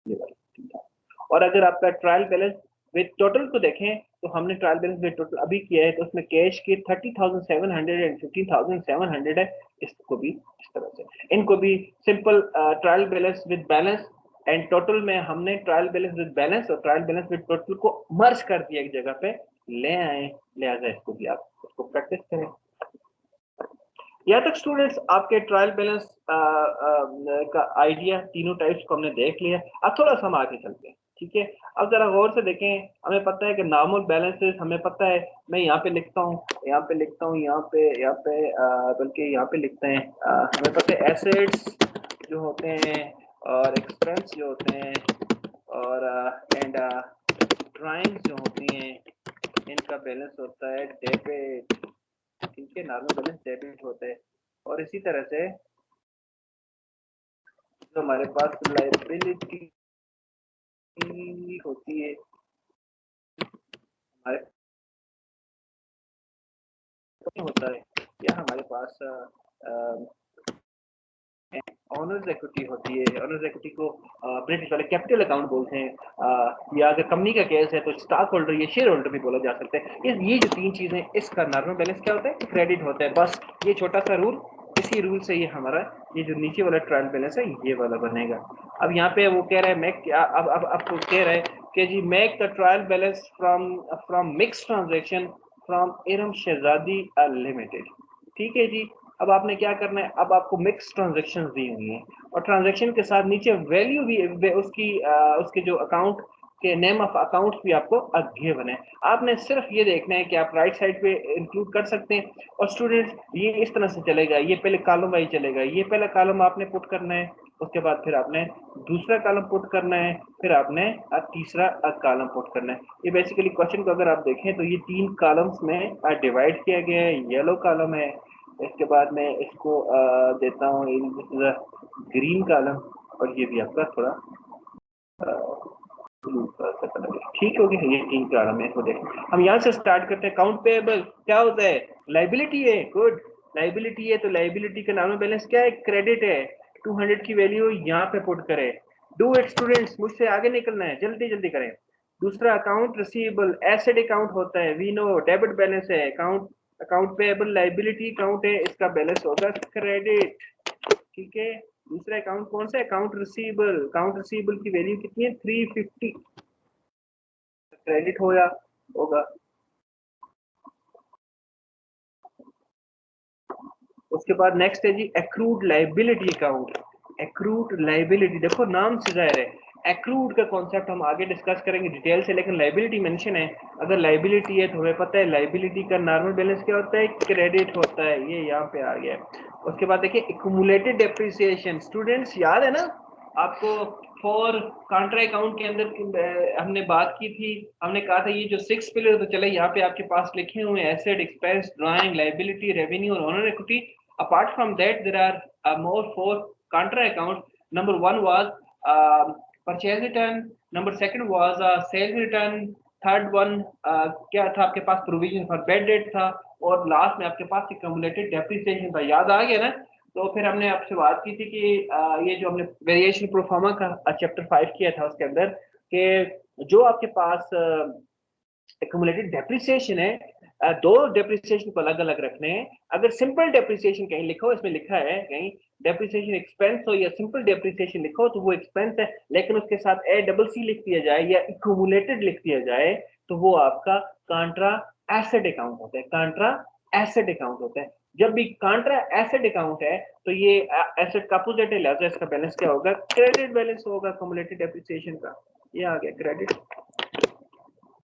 ये वाला 15,000। और अगर आपका ट्रायल बैलेंस विद टोटल को देखें तो हमने ट्रायल बैलेंस विद टोटल अभी किया है, तो उसमें कैश के 30,700 एंड 15,700 है। इसको भी इस तरह से, इनको भी simple trial balance with balance and total में हमने ट्रायल बैलेंस विद बैलेंस और ट्रायल बैलेंस विद टोटल को मर्ज कर दिया एक जगह पे ले आए। लिहाजा इसको भी आप उसको प्रैक्टिस करें। यहाँ तक स्टूडेंट्स आपके ट्रायल बैलेंस का आइडिया तीनों टाइप्स को हमने देख लिया। अब थोड़ा सा हम आगे चलते हैं, ठीक है। अब जरा गौर से देखें, हमें पता है कि नॉर्मल बैलेंसेस हमें पता है, मैं यहाँ पे लिखता हूँ, यहाँ पे लिखता हूँ, यहाँ पे बल्कि यहाँ पे लिखते हैं, हमें पता है एसेट्स जो होते हैं और एक्सपेंस जो होते हैं और एंड ड्राइंग्स जो होती हैं, इनका बैलेंस होता है डेबिट, ठीक है, नॉर्मल बैलेंस डेबिट होता है। और इसी तरह से जो हमारे पास लायबिलिटी होती है, हमारे होता है, या हमारे पास ऑनर्स इक्विटी होती है। ऑनर्स इक्विटी को ब्रिटिश वाले कैपिटल अकाउंट बोलते हैं, या अगर कंपनी का केस है तो स्टॉक होल्डर या शेयर होल्डर भी बोला जा सकता है। ये जो तीन चीजें, इसका नॉर्मल बैलेंस क्या होता है, क्रेडिट होता है। बस ये छोटा सा रूल, इसी रूल से ये हमारा ये जो नीचे वाला ट्रायल बैलेंस है ये वाला बनेगा। अब यहाँ पे वो कह रहा है मेक, अब आपको कह रहा है कि जी make the trial balance from mix transaction from Iram Shahzadi limited, ठीक है जी। अब आपने क्या करना है, अब आपको मिक्स ट्रांजेक्शन दी हुई है और ट्रांजेक्शन के साथ नीचे वैल्यू भी उसकी उसके जो अकाउंट के नेम ऑफ अकाउंट्स भी आपको गिवन है। आपने सिर्फ ये देखना है कि आप राइट साइड पे इंक्लूड कर सकते हैं। और स्टूडेंट्स ये इस तरह से चलेगा, ये पहले कॉलम वाइज चलेगा, ये पहला कॉलम आपने पुट करना है, उसके बाद फिर आपने दूसरा कॉलम पुट करना है, फिर आपने तीसरा कॉलम पुट करना है। ये बेसिकली क्वेश्चन को अगर आप देखें तो ये तीन कॉलम्स में डिवाइड किया गया है। येलो कॉलम है, इसके बाद मैं इसको देता हूँ ग्रीन कॉलम, और ये भी आपका थोड़ा ठीक हो गया। ये तीन कॉलम है, इसको देखें। हम यहाँ से स्टार्ट करते हैं। अकाउंट पेएबल क्या होता है, लाइबिलिटी है, गुड, लाइबिलिटी है। तो लाइबिलिटी का नॉर्मल बैलेंस क्या है, क्रेडिट है। 200 की वैल्यू यहाँ पे पुट करें। डू इट स्टूडेंट्स, मुझसे आगे निकलना है, जल्दी जल्दी करें। दूसरा अकाउंट रिसीवेबल, एसेट अकाउंट होता है, वी नो। डेबिट बैलेंस है, account account payable liability account है, इसका बैलेंस होगा क्रेडिट, ठीक है। दूसरा अकाउंट कौन सा है, अकाउंट रिसीवेबल। अकाउंट रिसीवेबल की वैल्यू कितनी है, 350, क्रेडिट होगा। उसके बाद नेक्स्ट है जी accrued liability account. Accrued liability, देखो नाम से जाहिर है, एक्रूड का कॉन्सेप्ट हम आगे डिस्कस करेंगे डिटेल से, लेकिन लाइबिलिटी मेंशन है। अगर लाइबिलिटी है तो हमें पता है लाइबिलिटी का नॉर्मल बैलेंस क्या होता है, क्रेडिट होता है, ये यहाँ पे आ गया। उसके बाद देखिए एक्यूमुलेटेड डेप्रिसिएशन, स्टूडेंट्स याद है ना आपको, फॉर कॉन्ट्रा अकाउंट के अंदर हमने बात की थी, हमने कहा था ये जो 6 पिलर, तो चले यहाँ पे आपके पास लिखे हुए हैं, asset, expense, drawing, liability, revenue और owner equity. apart from that there are more 4 contra account. Number 1 was purchase return, number 2 was sales return, third one क्या था आपके पास, प्रोविजन फॉर बैड डेट था, और लास्ट में आपके पास एक्यूमुलेटेड डेप्रिसिएशन था। याद आ गया ना, तो फिर हमने आपसे बात की थी कि ये जो हमने वेरिएशन प्रोफार्मा का चैप्टर 5 किया था उसके अंदर कि जो आपके पास एक्यूमुलेटेड डेप्रिसिएशन है, दो डेप्रिसिएशन को अलग अलग रखने हैं। अगर सिंपल डेप्रिसिएशन कहीं लिखा हो, इसमें लिखा है कहीं डेप्रिसिएशन एक्सपेंस हो या सिंपल डेप्रिसिएशन लिखो हो तो वो एक्सपेंस है, लेकिन उसके साथ ए डबल सी लिख दिया जाए या एक्यूमुलेटेड लिख दिया जाए तो वो आपका कांट्रा एसेट अकाउंट होता है। कांट्रा एसेट अकाउंट होता है। जब भी कांट्रा एसेट अकाउंट है तो ये एसेट का अपोजिट है, लिहाजा इसका बैलेंस क्या होगा? क्रेडिट बैलेंस होगा एक्यूमुलेटेड डेप्रिसिएशन का। ये आ गया क्रेडिट।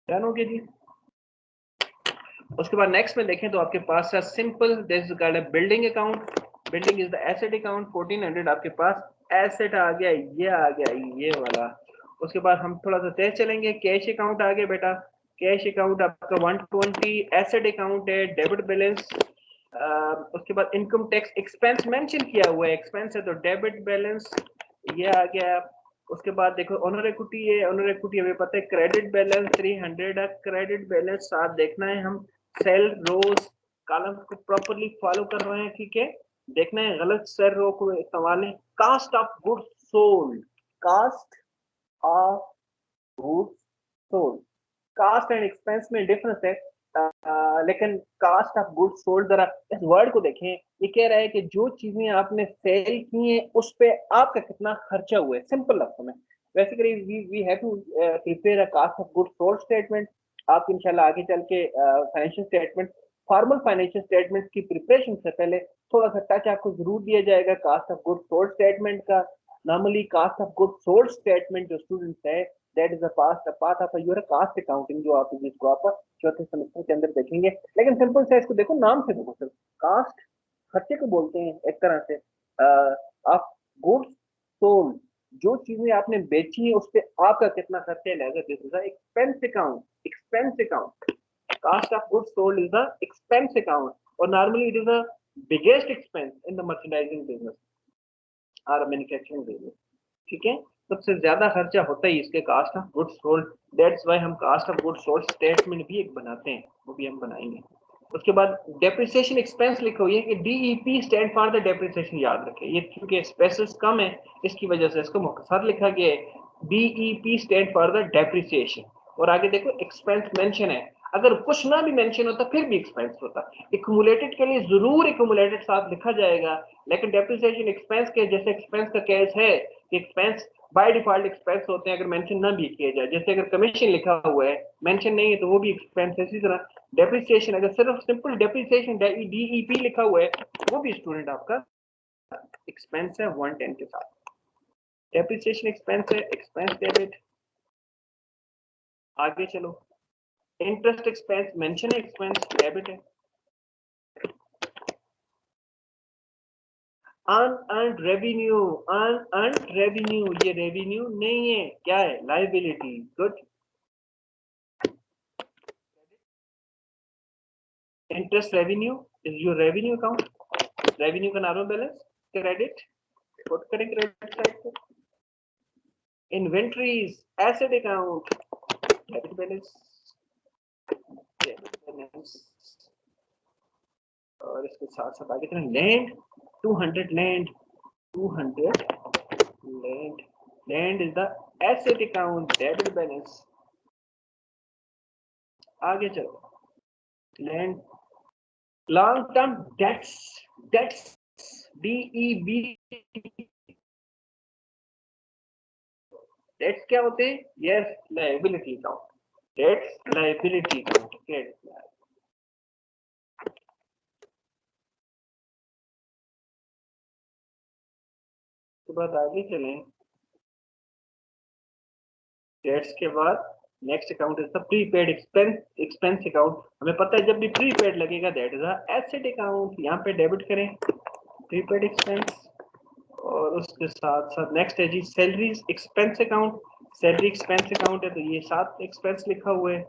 डन हो गया जी। उसके बाद नेक्स्ट में देखें तो आपके पास है simple, this is called building account. Building is the asset account. 1400 आपके पास एसेट आ गया, ये आ गया ये वाला। उसके बाद हम थोड़ा सा तेज चलेंगे, कैश अकाउंट आ गया बेटा। कैश अकाउंट आपका 120 एसेट अकाउंट है, डेबिट बैलेंस। उसके बाद इनकम टैक्स एक्सपेंस मेंशन किया हुआ है, एक्सपेंस है तो डेबिट बैलेंस ये आ गया। उसके बाद देखो ऑनर इक्विटी है, ऑनर इक्विटी हमें पता है क्रेडिट बैलेंस 300 है, क्रेडिट बैलेंस साथ देखना है हम। सेल रोज कॉलम को प्रॉपर्ली फॉलो कर रहे हैं, ठीक है। देखना है गलत सेल रो को इस्तेमाल है। Cost of goods sold, cost of goods sold, cost and expense में डिफरेंस है। लेकिन कास्ट ऑफ गुड्स सोल्ड, जरा इस वर्ड को देखें, ये कह रहा है कि जो चीजें आपने सेल की हैं उस पे आपका कितना खर्चा हुआ है, सिंपल लफ्जों में। Basically we have to prepare a cost of goods sold statement. आप इंशाल्लाह आगे चल के financial statement, formal financial statement की प्रिपरेशन से पहले थोड़ा सा टच आपको जरूर दिया जाएगा cost of goods sold statement का। Normally cost of goods sold statement जो स्टूडेंट्स है, that is a part of your cost accounting, जो आप जिसको आप चौथे सेमेस्टर के अंदर देखेंगे। लेकिन सिंपल से इसको देखो, नाम से देखो, सिर्फ कास्ट खर्चे को बोलते हैं एक तरह से। आप गुड्स सोल्ड, जो चीजें आपने बेची है उस पे आपका कितना खर्चा है, लिहाजा this is expense account. Expense account, cost of goods sold is the expense account, और normally it is the biggest expense in the merchandising business और मैन्युफैक्चरिंग बिजनेस, ठीक है। सबसे ज्यादा खर्चा होता है इसके cost of goods sold. That's why हम cost of goods sold statement भी एक बनाते हैं, वो भी हम बनाएंगे। उसके बाद डेप्रिसिएशन एक्सपेंस लिखा हुआ है कि DEP stand for the depreciation, याद रखें। ये क्योंकि स्पेसेस कम है इसकी वजह से इसको मुख्तसर लिखा गया है, DEP stand for the depreciation. और आगे देखो एक्सपेंस मेंशन है, अगर कुछ ना भी मेंशन होता फिर भी एक्सपेंस होता। एक्यूमुलेटेड के लिए जरूर एक्यूमुलेटेड साथ लिखा जाएगा, लेकिन डेप्रिसिएशन एक्सपेंस के जैसे एक्सपेंस का केस है कि एक्सपेंस बाय डिफॉल्ट एक्सपेंस होते हैं अगर मेंशन ना भी किया जाए। जैसे अगर कमीशन लिखा हुआ है, मेंशन नहीं है तो वो भी एक्सपेंस है। इसी तरह डेप्रिसिएशन, अगर सिर्फ सिंपल डेप्रिसिएशन डीईपी लिखा हुआ है वो भी स्टूडेंट आपका एक्सपेंस है 110 के साथ। डेप्रिसिएशन एक्सपेंस है, एक्सपेंस डेबिट। आगे चलो, इंटरेस्ट एक्सपेंस मेंशन है, एक्सपेंस डेबिट है। अनअर्न्ड रेवेन्यू, अनअर्न्ड रेवेन्यू, ये रेवेन्यू नहीं है, क्या है? Liability. Good. Interest revenue is your revenue account, revenue का नॉर्मल बैलेंस क्रेडिट, पुट करें क्रेडिट साइड पे। Inventories asset account, debit balance, debit balance. और इसके साथ साथ आगे चलें, land 200, land 200, land, land is the asset account, debit balance. आगे चलो, land, long term debts, debts D, डेट्स क्या होते हैं? Yes, liability account, debts liability account, credit. उसके बाद आगे चलें, डेट्स के बाद next account is the prepaid expense, expense account. हमें पता है जब भी प्रीपेड लगेगा that is a asset account, यहाँ पे डेबिट करें प्रीपेड एक्सपेंस। और उसके साथ साथ नेक्स्ट है जी salaries expense account, salary expense account है तो ये साथ एक्सपेंस लिखा हुआ है,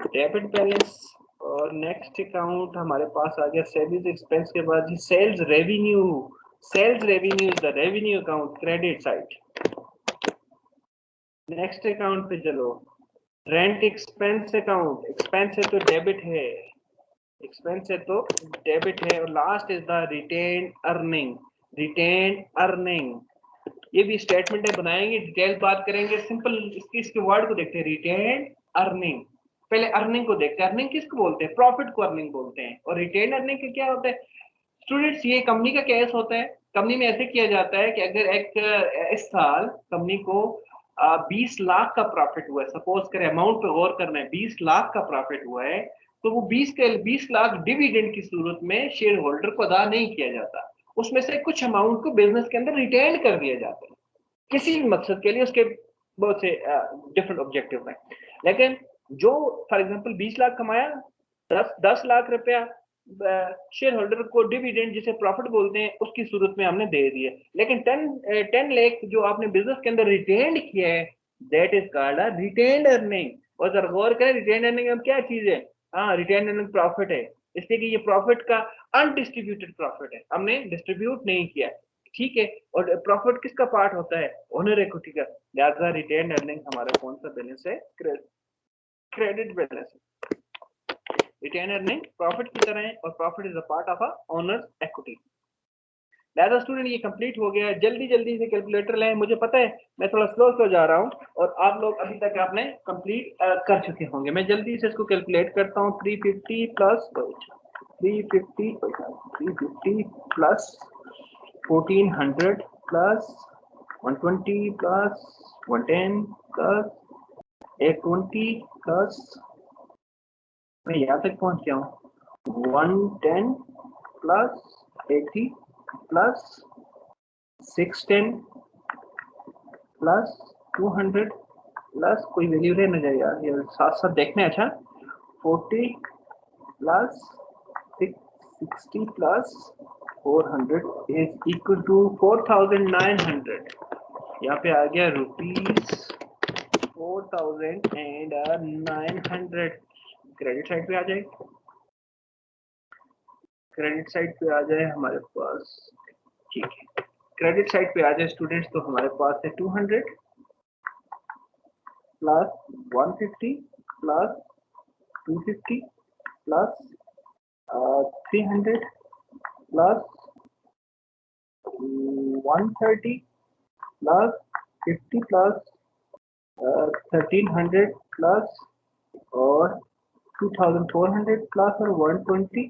डेबिट बैलेंस। और नेक्स्ट अकाउंट हमारे पास आ गया सैलरीज एक्सपेंस के बाद जी sales revenue, sales revenue is the revenue account, credit side. Next account पे चलो, रेंट एक्सपेंस अकाउंट, एक्सपेंस है तो डेबिट है, एक्सपेंस है तो डेबिट है। और last is the retain earning, retain earning, ये भी स्टेटमेंट है, बनाएंगे, डिटेल बात करेंगे, सिंपल इसके वर्ड को देखते हैं, रिटेन अर्निंग। पहले अर्निंग को देखते हैं, अर्निंग किसको बोलते हैं, प्रॉफिट को अर्निंग बोलते हैं। और रिटेन अर्निंग का क्या होता है स्टूडेंट्स, ये कंपनी का केस होता है। कंपनी में ऐसे किया जाता है कि अगर इस साल कंपनी को 20 लाख का प्रॉफिट हुआ है, सपोज करें, अमाउंट पे गौर करना है, 20 लाख का प्रॉफिट हुआ है, तो वो 20 लाख डिविडेंड की सूरत में शेयर होल्डर को अदा नहीं किया जाता, उसमें से कुछ अमाउंट को बिजनेस के अंदर रिटेन कर दिया जाता है किसी भी मकसद के लिए, उसके बहुत से डिफरेंट ऑब्जेक्टिव हैं। लेकिन जो फॉर एग्जांपल 20 लाख कमाया, 10 लाख रुपया शेयर होल्डर को डिविडेंड जिसे प्रॉफिट बोलते हैं उसकी सूरत में हमने दे दिए। लेकिन 10 लाख जो आपने बिजनेस के अंदर रिटेन किया है, that is called a retained earning. और जरा गौर करें, रिटेन्ड अर्निंग में क्या चीज है, हाँ रिटेन्ड अर्निंग प्रॉफिट है, इसलिए कि ये प्रॉफिट का अनडिस्ट्रीब्यूटेड प्रॉफिट है, हमने डिस्ट्रीब्यूट नहीं किया, ठीक है। और प्रॉफिट किसका पार्ट होता है, ओनर इक्विटी का, लिहाजा रिटेन्ड अर्निंग हमारा कौन सा बैलेंस है, क्रेडिट बैलेंस है। रिटेन अर्निंग प्रॉफिट की तरह है और profit is a part of a owners equity. लिहाजा स्टूडेंट ये कंप्लीट हो गया, जल्दी जल्दी से कैलकुलेटर लें, मुझे पता है मैं थोड़ा स्लो जा रहा हूँ और आप लोग अभी तक आपने कंप्लीट कर चुके होंगे। मैं जल्दी से इसको कैलकुलेट करता हूँ। 350 plus 1400 plus 120 plus 110 plus 820 plus, मैं यहाँ तक पहुँच गया हूँ, 110 प्लस 80 प्लस 610 प्लस 200 प्लस, कोई वैल्यू रह न जाए यार, ये साथ साथ देखने, अच्छा 40 plus 660 plus 400 is equal to 4900। यहाँ पे आ गया रुपीज 4900। क्रेडिट साइड पे आ जाए, क्रेडिट साइड पे आ जाए हमारे पास, ठीक है, क्रेडिट साइड पे आ जाए स्टूडेंट्स, तो हमारे पास है 200 plus 150 plus 250 plus 300 plus 130 plus 50 plus 1300 plus और 2400 प्लस और 120,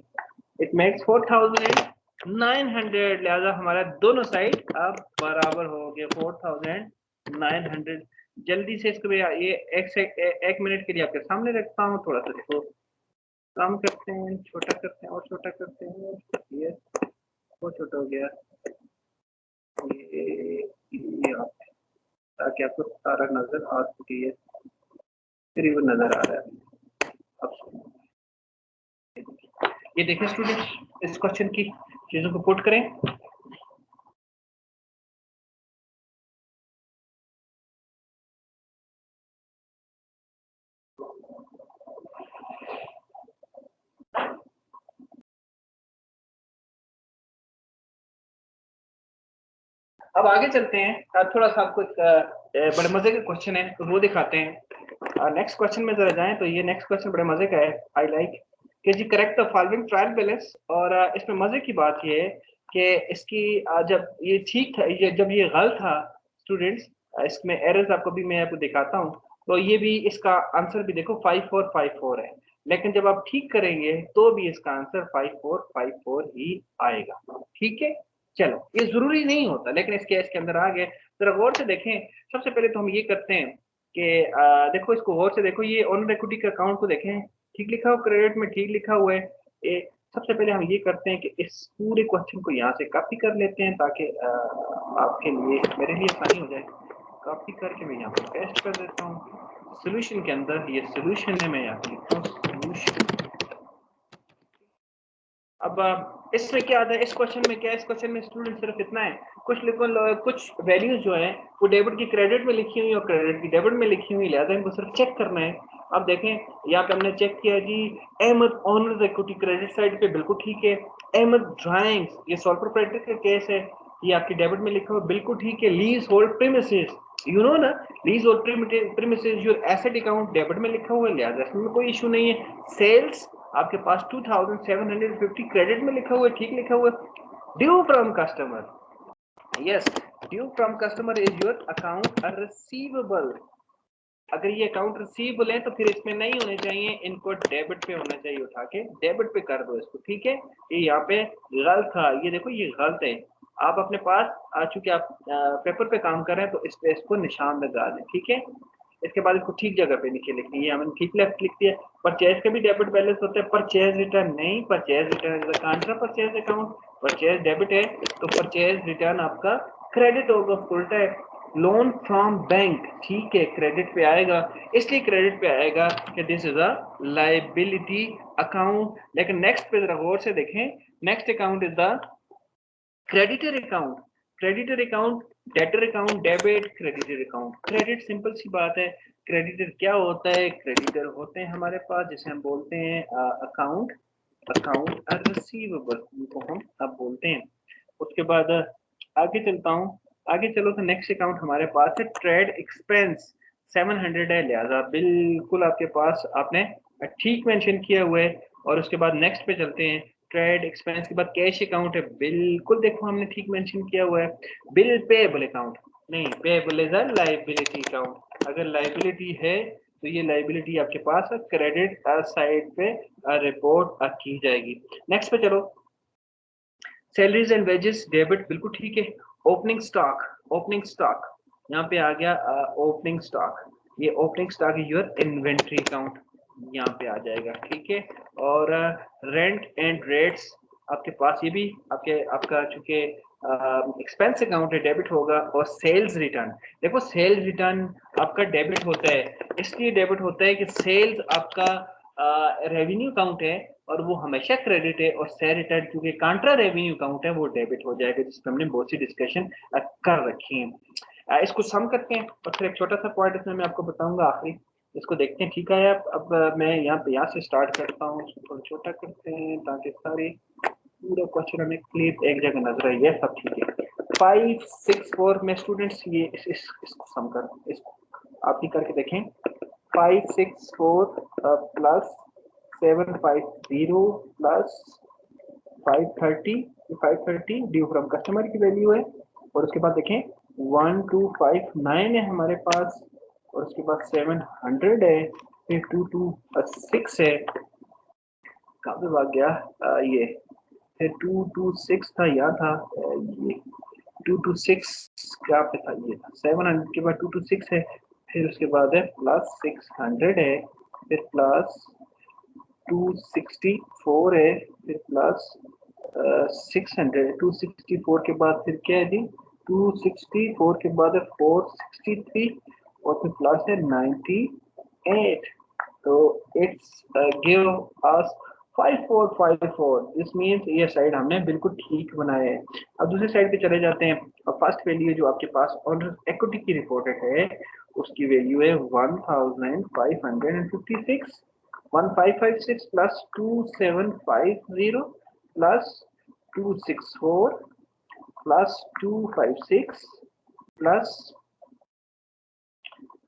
इट मेक्स 4900। लिहाजा हमारा दोनों साइड अब बराबर हो गए 4900। जल्दी से इसको ये एक मिनट के लिए आपके सामने रखता हूँ, थोड़ा सा इसको कम करते हैं, छोटा करते हैं और छोटा करते हैं, ये बहुत छोटा हो गया, ये ताकि आपको सारा नजर आ सके, ये करीबन नजर आ रहा है। अब ये देखें स्टूडेंट्स, इस क्वेश्चन की चीजों को पुट करें। अब आगे चलते हैं, थोड़ा सा आपको बड़े मजे का क्वेश्चन है तो वो दिखाते हैं। नेक्स्ट क्वेश्चन में जरा जाएं, तो ये नेक्स्ट क्वेश्चन बड़े मजे का है, आई लाइक कि जी correct the following trial balance. और इसमें मजे की बात ये है कि इसकी जब ये ठीक था, ये जब ये गलत था स्टूडेंट्स, इसमें एरर्स आपको भी मैं आपको दिखाता हूँ, तो ये भी इसका आंसर भी देखो 5454 है, लेकिन जब आप ठीक करेंगे तो भी इसका आंसर 5454 ही आएगा, ठीक है। चलो, ये जरूरी नहीं होता, लेकिन इस केस के अंदर आ गए, जरा गौर से देखें। सबसे पहले तो हम ये करते हैं कि देखो इसको गौर से देखो, ये ओनर इक्विटी के अकाउंट को देखें, ठीक लिखा हुआ, क्रेडिट में ठीक लिखा हुआ है। सबसे पहले हम ये करते हैं कि इस पूरे क्वेश्चन को यहाँ से कॉपी कर लेते हैं, ताकि आपके लिए, मेरे लिए आसानी हो जाए। कॉपी करके मैं यहाँ पे पेस्ट कर देता हूँ सोल्यूशन के अंदर, ये सोल्यूशन है, मैं यहाँ पे लिखता हूँ सोल्यूशन। अब इसमें क्या आता है, इस क्वेश्चन में क्या है, इस क्वेश्चन में स्टूडेंट सिर्फ इतना है, कुछ वैल्यूज जो है वो डेबिट की क्रेडिट में लिखी हुई और क्रेडिट की डेबिट में लिखी हुई, लिहाजा इनको सिर्फ चेक करना है। अब देखें यहाँ पे हमने चेक किया जी, Ahmad owners equity credit side पे बिल्कुल ठीक है, अहमद ड्राइंग्स ये सोल प्रोप्राइटर का केस है, ये आपकी डेबिट में लिखा हुआ बिल्कुल ठीक है। Lease hold premises, you know ना, lease hold premises your asset account debit में लिखा हुआ है, लिहाजा इसमें कोई इशू नहीं है। सेल्स आपके पास 2750 क्रेडिट में लिखा हुआ है, ठीक लिखा हुआ है। Due from customer, yes, due from customer is your account receivable. अगर ये अकाउंट रिसीवेबल है तो फिर इसमें नहीं होने चाहिए, इनको डेबिट पे होना चाहिए, उठा के डेबिट पे कर दो इसको, ठीक है। ये यहाँ पे गलत था, ये देखो ये गलत है। आप अपने पास चूंकि आप पेपर पे काम कर रहे हैं तो इस पे इसको निशान लगा दें, ठीक है। इसके बाद इसको ठीक जगह पे नीचे लिखनी है, हमने ठीक लेफ्ट लिख दिया। परचेज का भी डेबिट बैलेंस होता है, परचेज रिटर्न नहीं, purchase return is contra purchase account. Purchase debit है तो परचेज रिटर्न आपका क्रेडिट होगा, उल्टा है। लोन फ्रॉम बैंक, ठीक है, क्रेडिट पे आएगा, इसलिए क्रेडिट पे आएगा कि this is a liability account. लेकिन नेक्स्ट पे जरा गौर से देखें, next account is the creditor account. Creditor account, debtor account, debit, creditor account. Credit simple सी बात है, क्रेडिटर क्या होता है, क्रेडिटर होते हैं हमारे पास जिसे हम बोलते हैं अकाउंट रिसीवेबल, उनको हम अब बोलते हैं। उसके बाद आगे चलता हूँ, आगे चलो तो नेक्स्ट अकाउंट हमारे पास है ट्रेड एक्सपेंस, 700 है, लिहाजा बिल्कुल आपके पास आपने ठीक मेंशन किया हुआ है। और उसके बाद नेक्स्ट पे चलते हैं, ट्रेड एक्सपेंस के बाद कैश अकाउंट है, बिल्कुल देखो हमने ठीक मेंशन किया हुआ है। बिल पेएबल अकाउंट नहीं, payable is a liability account. अगर लायबिलिटी है तो ये लायबिलिटी आपके पास क्रेडिट साइड पे रिपोर्ट की जाएगी। नेक्स्ट पे चलो, सैलरीज एंड वेजेस डेबिट, बिल्कुल ठीक है। ओपनिंग स्टॉक, ओपनिंग स्टॉक यहाँ पे आ गया, ओपनिंग स्टॉक, ये opening stock your inventory account यहाँ पे आ जाएगा, ठीक है। और रेंट एंड रेट्स आपके पास, ये भी आपका चूंकि एक्सपेंस अकाउंट है, डेबिट होगा। और सेल्स रिटर्न, देखो सेल्स रिटर्न आपका डेबिट होता है, इसलिए डेबिट होता है कि सेल्स आपका रेवेन्यू अकाउंट है और वो हमेशा क्रेडिट है, और सेल रिटर्न क्योंकि कांट्रा रेवेन्यू अकाउंट है वो डेबिट हो जाएगा, जिसमें हमने बहुत सी डिस्कशन कर रखी है। इसको सम करते हैं और फिर एक छोटा सा पॉइंट इसमें मैं आपको बताऊंगा आखिरी, इसको देखते हैं, ठीक है। अब मैं यहाँ से स्टार्ट करता हूँ, इसको थोड़ा छोटा करते हैं ताकि सारी पूरा क्वेश्चन हमें क्लियर एक जगह नजर आई है, सब ठीक है। 564 में स्टूडेंट्स ये इसको सम कर, इसको आप ही करके देखें। 564 plus 750 plus 530 due from customer की वैल्यू है। और उसके बाद देखें 1259 है हमारे पास, और उसके बाद 700 है, फिर 226 है, कहाँ पे भाग गया ये, फिर 226 था, यहाँ था ये 226 क्या पे था, ये था 700 के बाद 226 है, फिर उसके बाद है प्लस 600 है, फिर प्लस 264 है, फिर प्लस 600, 264 के बाद फिर क्या है जी, 264 के बाद है 463, और फिर प्लस है 98, तो it's give us 5454। This means ये साइड हमने बिल्कुल ठीक बनाया है। अब दूसरी साइड पे चले जाते हैं, और फर्स्ट वैल्यू जो आपके पास ऑनर इक्विटी की रिपोर्टेड है उसकी वैल्यू है 1556, 1556 प्लस 2750 प्लस 264 प्लस 256 प्लस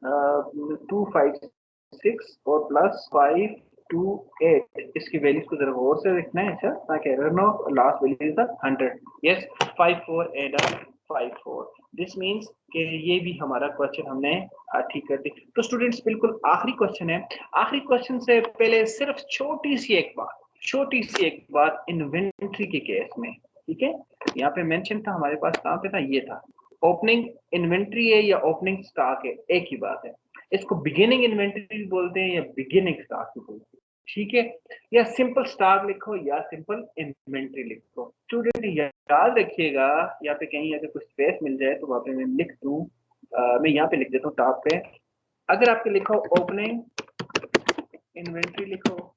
256 और प्लस 528, इसकी वैल्यूज को जरा गौर से देखना है, अच्छा, ताकि एरर ना हो। Last value is 100, yes, 54 and 54। This means कि ये भी हमारा क्वेश्चन हमने ठीक कर दी। तो स्टूडेंट्स बिल्कुल आखिरी क्वेश्चन है, आखिरी क्वेश्चन से पहले सिर्फ छोटी सी एक बात इन्वेंट्री के केस में, ठीक है। यहाँ पे मेंशन था हमारे पास, कहाँ पे था, ये था। ओपनिंग इन्वेंट्री है या ओपनिंग स्टॉक है, एक ही बात है। इसको बिगिनिंग इन्वेंट्री बोलते हैं या बिगिनिंग स्टॉक बोलते हैं, ठीक है। या सिंपल स्टॉक लिखो या सिंपल इन्वेंट्री लिखो। स्टूडेंट याद रखिएगा, यहाँ पे कहीं अगर कुछ स्पेस मिल जाए तो वहां पे मैं लिख दूं, मैं यहाँ पे लिख देता हूँ टॉप पे। अगर आपके लिखो ओपनिंग इन्वेंट्री लिखो,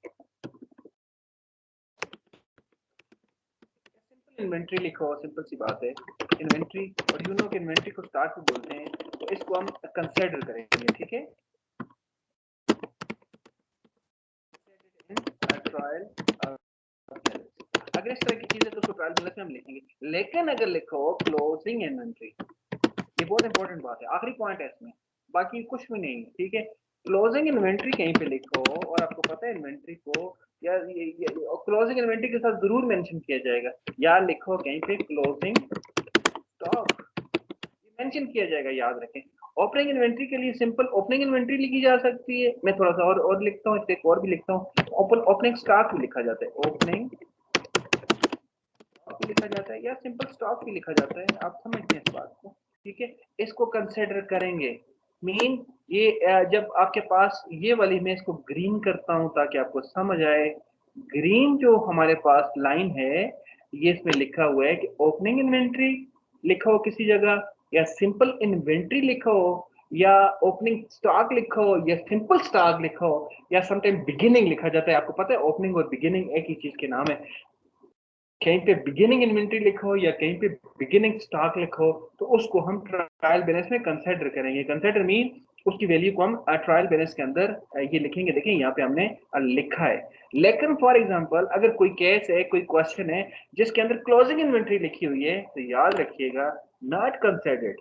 इन्वेंट्री लिखो, सिंपल सी बात है इन्वेंट्री, और यू नो कि इन्वेंट्री को स्टॉक भी बोलते हैं, तो इसको हम कंसीडर करेंगे, ठीक है। ट्रायल, अगर इस तरह की चीजें तो उसको ट्रायल बैलेंस में हम लिखेंगे। लेकिन अगर लिखो क्लोजिंग इन्वेंट्री, ये बहुत इंपॉर्टेंट बात है, आखिरी पॉइंट है इसमें, बाकी कुछ भी नहीं, ठीक है। क्लोजिंग इन्वेंट्री कहीं पे लिखो, और आपको पता है इन्वेंट्री को या क्लोजिंग इन्वेंट्री के साथ जरूर मेंशन किया जाएगा, या लिखो कहीं पे क्लोजिंग स्टॉक मेंशन किया जाएगा, याद रखें। ओपनिंग इन्वेंट्री के लिए सिंपल ओपनिंग इन्वेंट्री लिखी जा सकती है। मैं थोड़ा सा और लिखता हूँ, एक और भी लिखता हूँ, ओपनिंग स्टॉक भी लिखा जाता है, ओपनिंग स्टॉक भी लिखा जाता है या सिंपल स्टॉक भी लिखा जाता है, आप समझते हैं इस बात को, ठीक है। इसको कंसिडर करेंगे मीन ये जब आपके पास ये वाली, मैं इसको ग्रीन करता हूं ताकि आपको समझ आए। ग्रीन जो हमारे पास लाइन है ये इसमें लिखा हुआ है कि ओपनिंग इन्वेंट्री लिखा हो किसी जगह, या सिंपल इन्वेंट्री लिखा हो, या ओपनिंग स्टॉक लिखा हो, या सिंपल स्टॉक लिखा हो, या समटाइम बिगिनिंग लिखा जाता है। आपको पता है ओपनिंग और बिगिनिंग एक ही चीज के नाम है। कहीं पे बिगिनिंग इन्वेंट्री लिखो या कहीं पे बिगिनिंग स्टॉक लिखो तो उसको हम ट्रायल बैलेंस में कंसिडर करेंगे। कंसिडर मीन उसकी वैल्यू को हम ट्रायल बैलेंस के अंदर ये लिखेंगे। देखिए यहाँ पे हमने लिखा है। लेकिन फॉर एग्जांपल अगर कोई केस है, कोई क्वेश्चन है जिसके अंदर क्लोजिंग इन्वेंट्री लिखी हुई है तो याद रखिएगा नॉट कंसिडर्ड।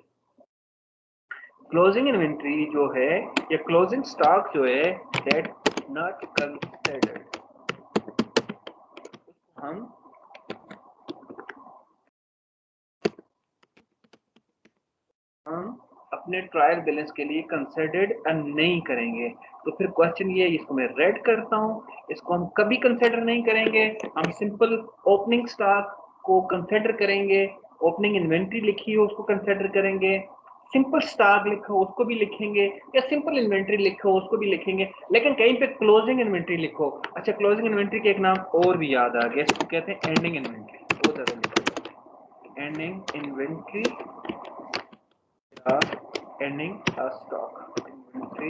क्लोजिंग इन्वेंट्री जो है या क्लोजिंग स्टॉक जो है दैट नॉट कंसिडर्ड, हम अपने ट्रायल बैलेंस के लिए कंसिडर्ड नहीं करेंगे। तो फिर क्वेश्चन ये है, इसको मैं रेड करता हूं, इसको हम कभी कंसिडर नहीं करेंगे। हम सिंपल ओपनिंग स्टॉक को कंसिडर करेंगे, ओपनिंग इन्वेंट्री लिखी हो उसको कंसिडर करेंगे, सिंपल स्टॉक लिखो उसको भी लिखेंगे, या सिंपल इन्वेंट्री लिखो उसको भी लिखेंगे। लेकिन कहीं पे क्लोजिंग इन्वेंट्री लिखो, अच्छा क्लोजिंग इन्वेंट्री के एक नाम और भी याद आ गया, इसको कहते हैं एंडिंग इन्वेंट्री। वो ज्यादा लिखो ending inventory ending a stock inventory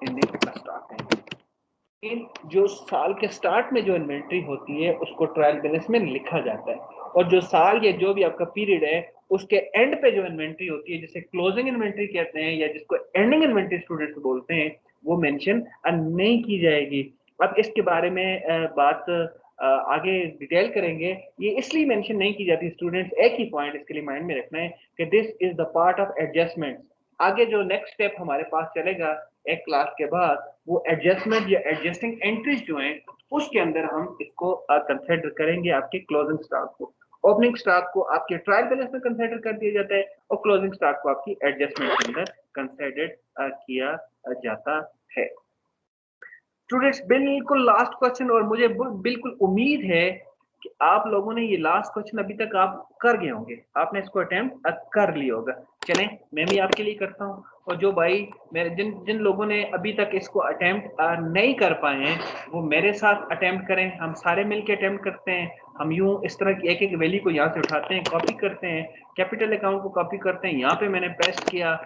ending a stock inventory। जो साल के स्टार्ट में जो इन्वेंट्री होती है उसको ट्रायल बैलेंस में लिखा जाता है, और जो साल या जो भी आपका पीरियड है उसके एंड पे जो इन्वेंट्री होती है जिसे क्लोजिंग इन्वेंट्री कहते हैं या जिसको एंडिंग इन्वेंट्री स्टूडेंट्स बोलते हैं, वो मेंशन नहीं की जाएगी। अब इसके बारे में बात आगे डिटेल करेंगे। ये इसलिए मेंशन नहीं की जाती स्टूडेंट्स, एक ही पॉइंट इसके लिए माइंड में रखना है कि this is the part of adjustment. आगे जो नेक्स्ट स्टेप हमारे पास चलेगा एक क्लास के बाद, वो एडजस्टमेंट या एडजस्टिंग एंट्रीज जो हैं उसके अंदर हम इसको कंसिडर करेंगे आपके क्लोजिंग स्टॉक को। ओपनिंग स्टॉक को आपके ट्रायल बैलेंस में कंसिडर कर दिया जाता है और क्लोजिंग स्टॉक को आपकी एडजस्टमेंट के अंदर कंसिडर किया जाता है। स्टूडेंट्स बिल्कुल लास्ट क्वेश्चन, और मुझे बिल्कुल उम्मीद है कि आप लोगों ने ये लास्ट क्वेश्चन अभी तक आप कर गए होंगे, आपने इसको अटेम्प्ट कर लिया होगा। चलें मैं भी आपके लिए करता हूँ, और जो भाई मेरे जिन जिन लोगों ने अभी तक इसको अटेम्प्ट नहीं कर पाए हैं वो मेरे साथ अटेम्प्ट करें, हम सारे मिलके अटेम्प्ट करते हैं। हम यूं इस तरह की एक एक वैल्यू को यहाँ से उठाते हैं, कॉपी करते हैं, कैपिटल अकाउंट को कॉपी करते हैं, यहाँ पे मैंने पेस्ट किया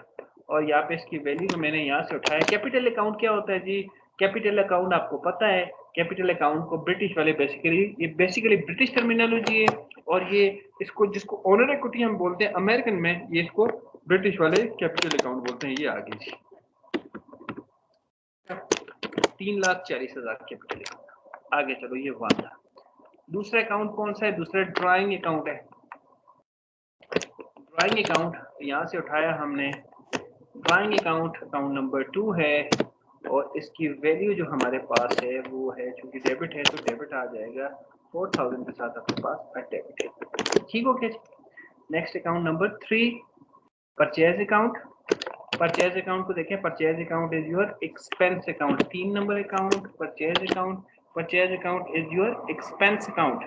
और यहाँ पे इसकी वैल्यू को मैंने यहाँ से उठाया। कैपिटल अकाउंट क्या होता है जी? कैपिटल अकाउंट आपको पता है, कैपिटल अकाउंट को ब्रिटिश वाले बेसिकली ब्रिटिश टर्मिनोलॉजी है, और ये इसको जिसको ओनर इक्विटी हम बोलते हैं अमेरिकन में, ये इसको ब्रिटिश वाले कैपिटल अकाउंट बोलते हैं। ये आगे जी 3,40,000 कैपिटल अकाउंट। आगे चलो ये वन था। दूसरा अकाउंट कौन सा है? दूसरा ड्राइंग अकाउंट है। ड्राइंग अकाउंट यहाँ से उठाया हमने। ड्राइंग अकाउंट अकाउंट नंबर 2 है, और इसकी वैल्यू जो हमारे पास है वो है, चूंकि डेबिट है तो डेबिट आ जाएगा 4,000 के साथ आपके पास डेबिट है। ठीक हो गया। Next account number 3 purchase account. Purchase account को देखें, purchase account is your expense account. 3 number account purchase account. Purchase account is your expense account,